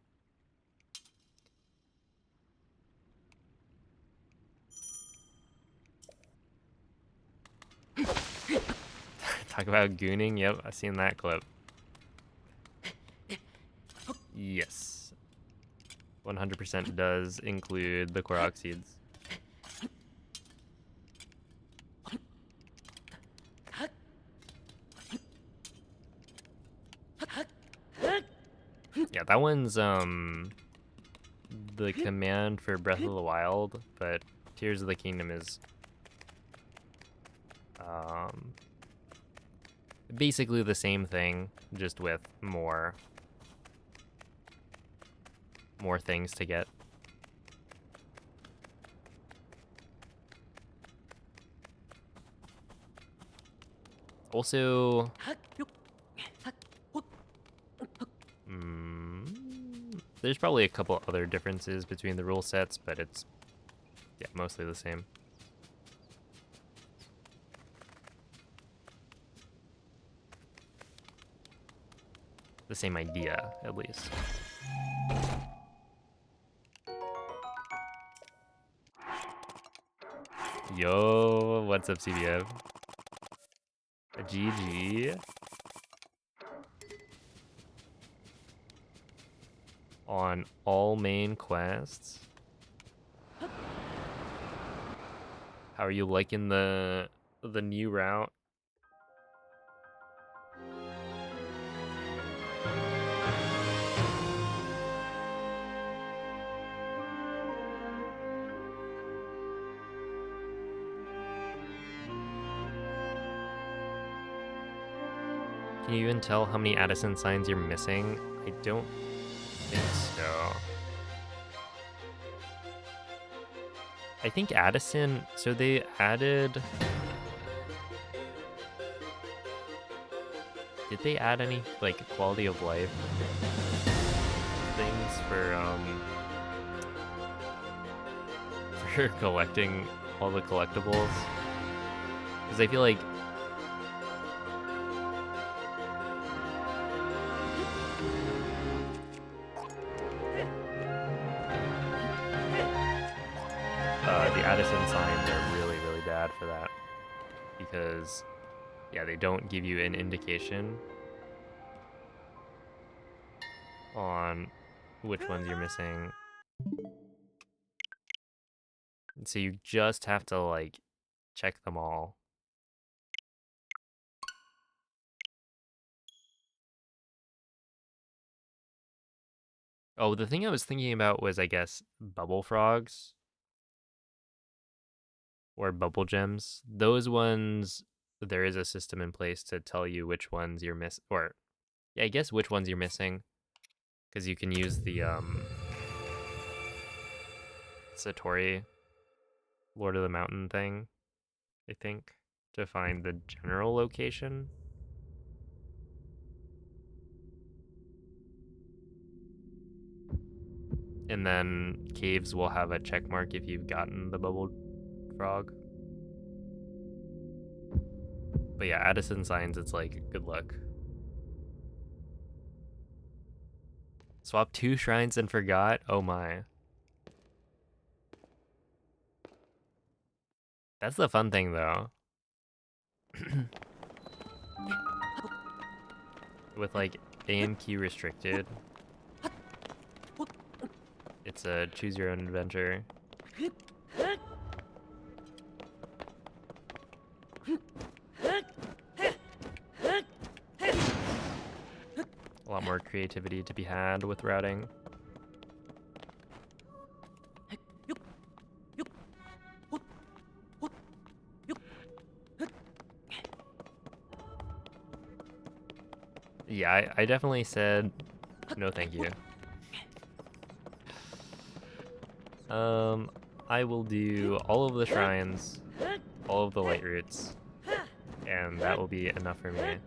Talk about gooning. Yep, I've seen that clip. Yes. 100% does include the Korok seeds. Yeah, that one's the command for Breath of the Wild, but Tears of the Kingdom is basically the same thing, just with more things to get. Also, there's probably a couple other differences between the rule sets, but it's, yeah, mostly the same. The same idea, at least. Yo, what's up, CBF? GG. On all main quests. How are you liking the new route? Can you even tell how many Addison signs you're missing? I don't think so. I think Addison, so they added... Did they add any, like, quality of life things for collecting all the collectibles? Because I feel like the Addison signs are really, really bad for that. Because, yeah, they don't give you an indication on which ones you're missing. So you just have to, like, check them all. Oh, the thing I was thinking about was, I guess, bubble frogs. Or bubble gems. Those ones, there is a system in place to tell you which ones you're missing. Or, yeah, I guess which ones you're missing. Because you can use the Satori Lord of the Mountain thing, I think, to find the general location. And then caves will have a check mark if you've gotten the bubble frog. But yeah, Addison signs, it's like, good luck. Swap 2 shrines and forgot? Oh my. That's the fun thing, though. With, like, AN key restricted, it's a choose your own adventure. A lot more creativity to be had with routing. Yeah, I definitely said no thank you. I will do all of the shrines, all of the light roots, and that will be enough for me.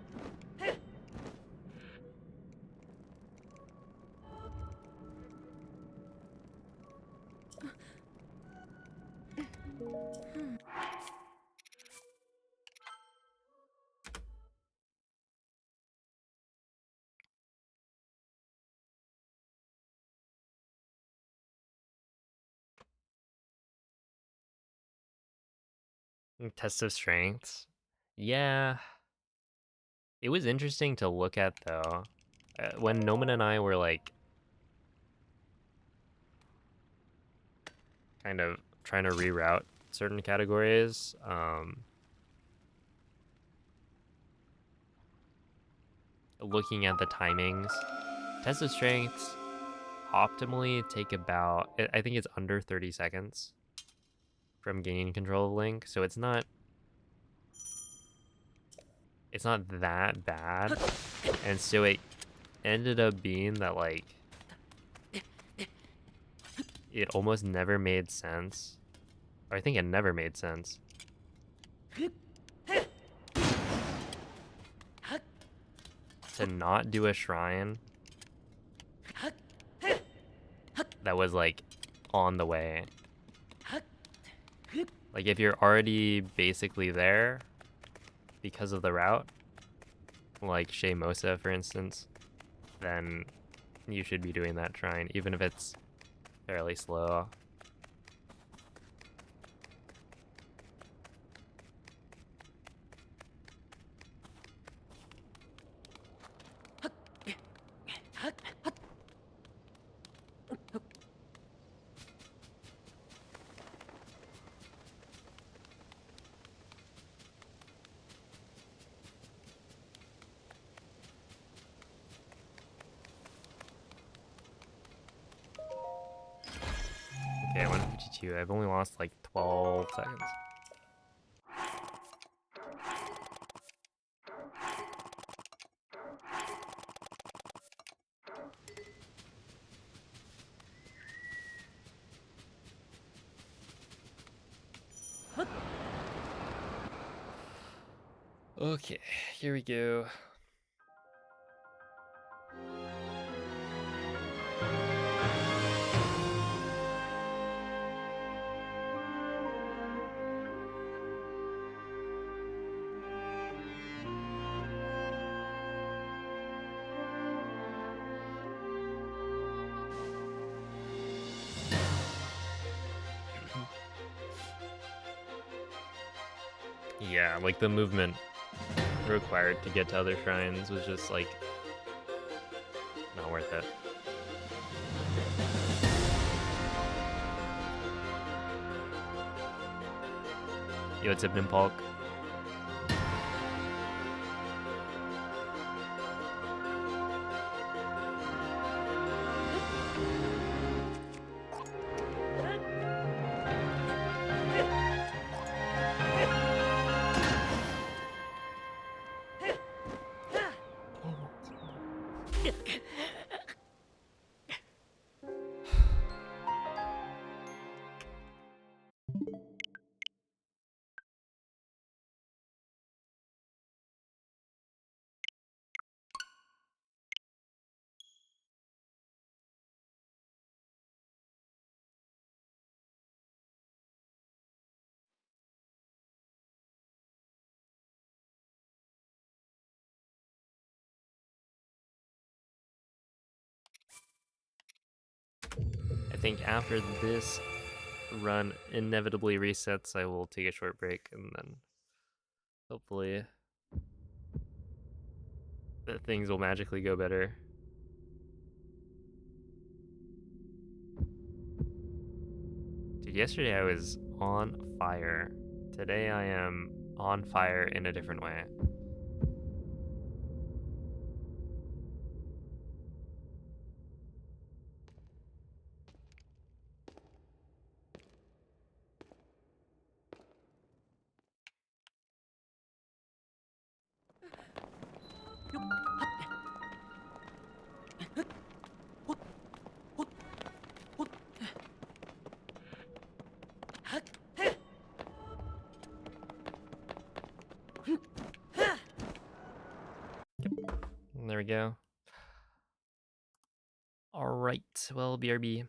Test of strengths. Yeah, it was interesting to look at though. When Noman and I were like kind of trying to reroute certain categories, looking at the timings, test of strengths optimally take about, I think it's under 30 seconds from gaining control of Link, so it's not that bad. And so it ended up being that like it almost never made sense. Or I think it never made sense to not do a shrine that was like on the way. Like if you're already basically there because of the route, like Shea Mosa for instance, then you should be doing that shrine even if it's fairly slow. Okay, 152. I've only lost like 12 seconds. Okay, here we go. Yeah, like the movement required to get to other shrines was just like not worth it. Yo, it's Ibn Polk. I think after this run inevitably resets, I will take a short break and then hopefully things will magically go better. Dude, yesterday I was on fire. Today I am on fire in a different way. There we go. All right. Well, BRB.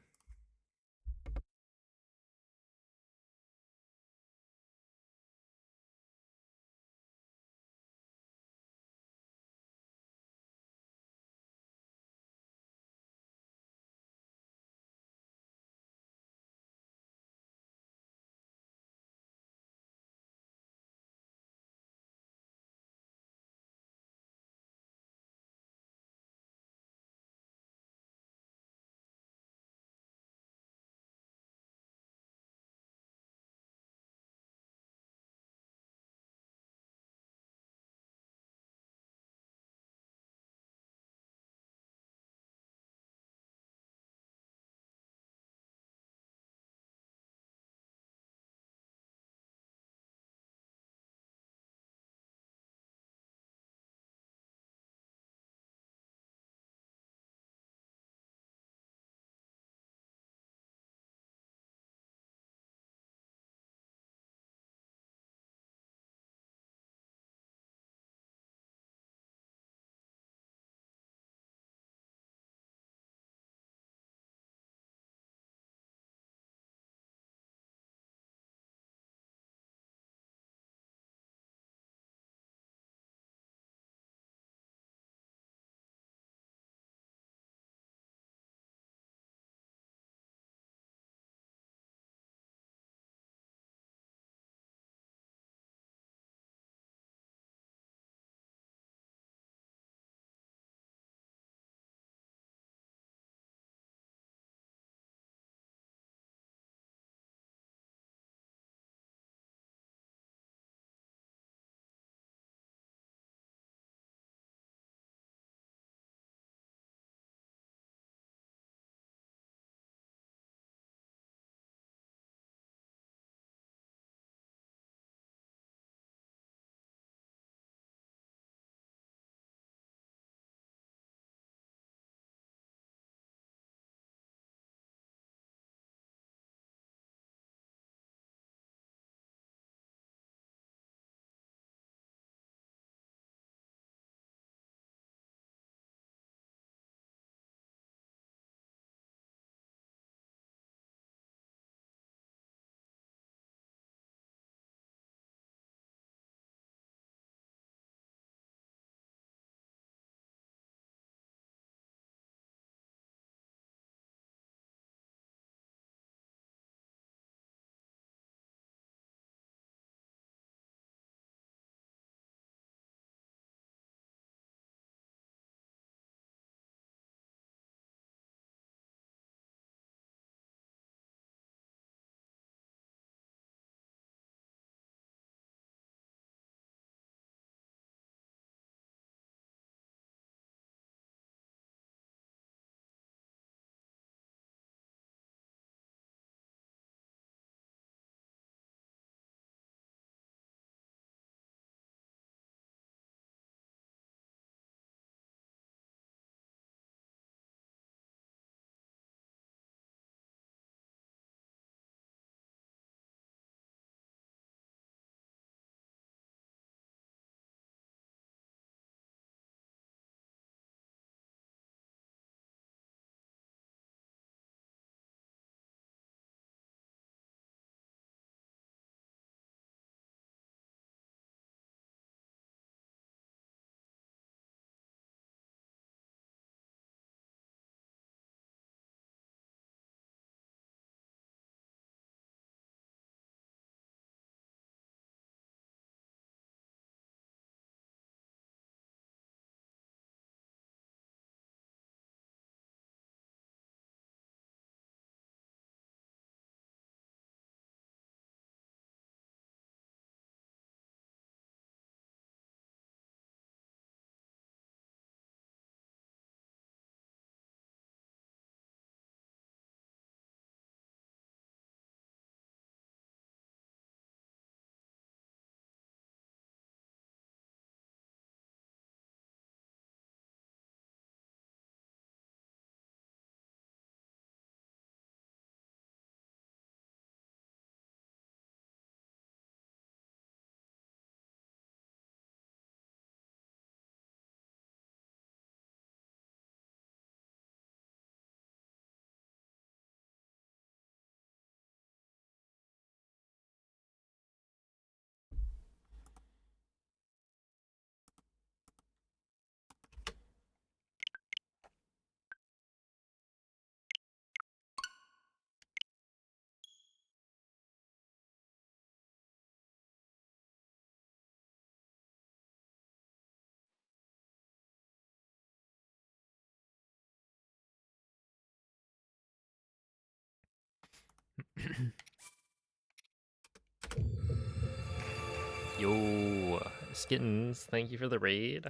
Yo, Skittens, thank you for the raid.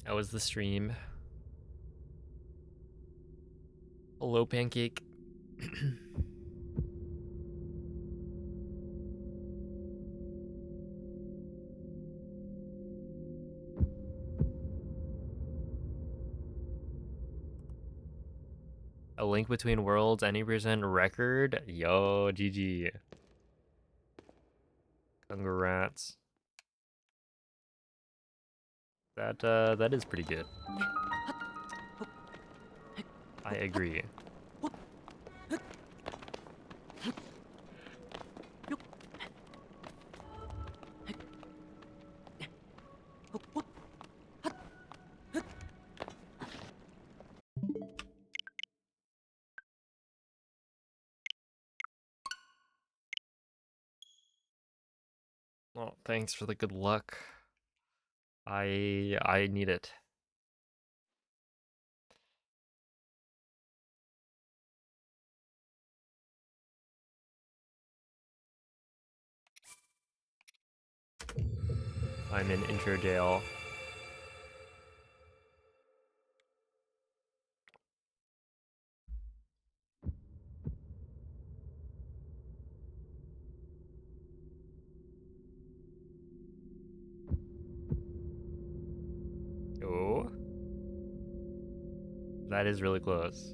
How was the stream? Hello, Pancake. A Link Between Worlds, any percent record? Yo, GG. Congrats. That is pretty good. I agree. Oh, thanks for the good luck. I need it. I'm in intro jail. Oh. That is really close.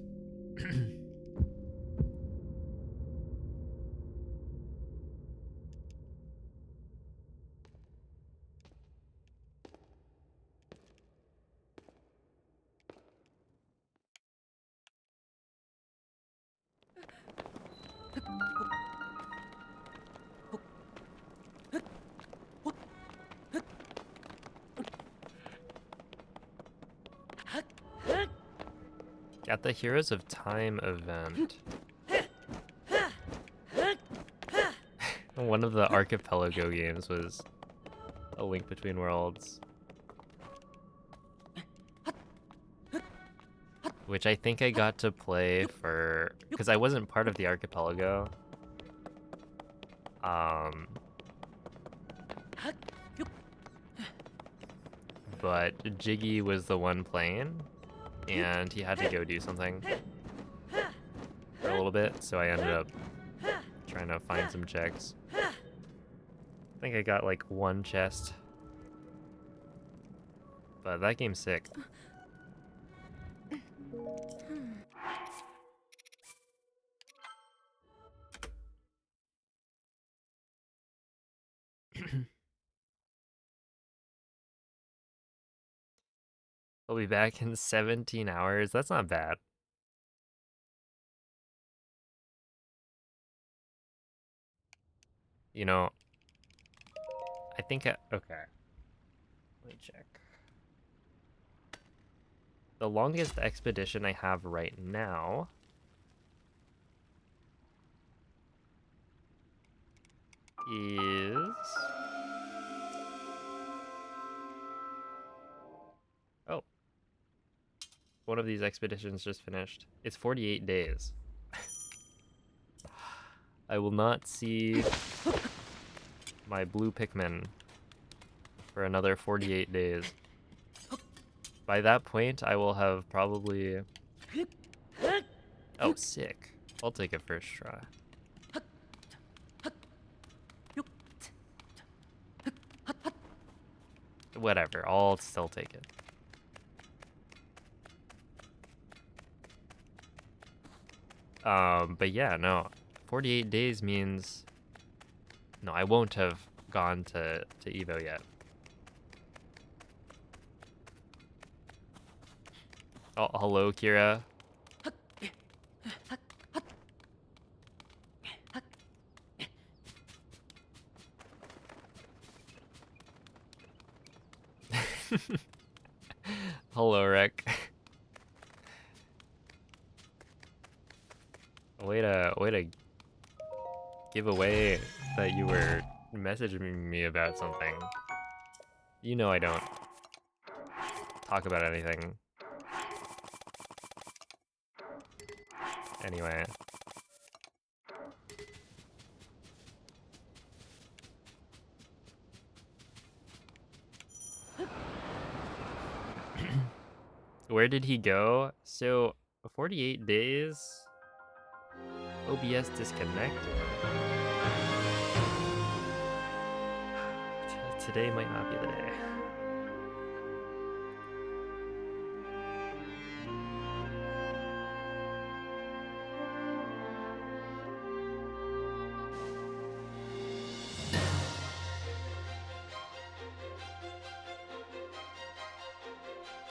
At the Heroes of Time event. One of the Archipelago games was A Link Between Worlds. Which I think I got to play for... because I wasn't part of the Archipelago. But Jiggy was the one playing, and he had to go do something for a little bit, so I ended up trying to find some checks. I think I got like one chest. But that game's sick. I'll be back in 17 hours. That's not bad. You know, I think okay. Let me check. The longest expedition I have right now is... oh. One of these expeditions just finished. It's 48 days. I will not see my blue Pikmin for another 48 days. By that point, I will have probably... oh, sick. I'll take it first try. Whatever, I'll still take it. But yeah, no. 48 days means... no, I won't have gone to Evo yet. Oh, hello, Kira. Hello, Rick. Way to give away that you were messaging me about something. You know I don't talk about anything Anyway. Where did he go? So, 48 days. OBS disconnected. Today might not be the day.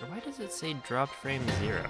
Why does it say dropped frame 0?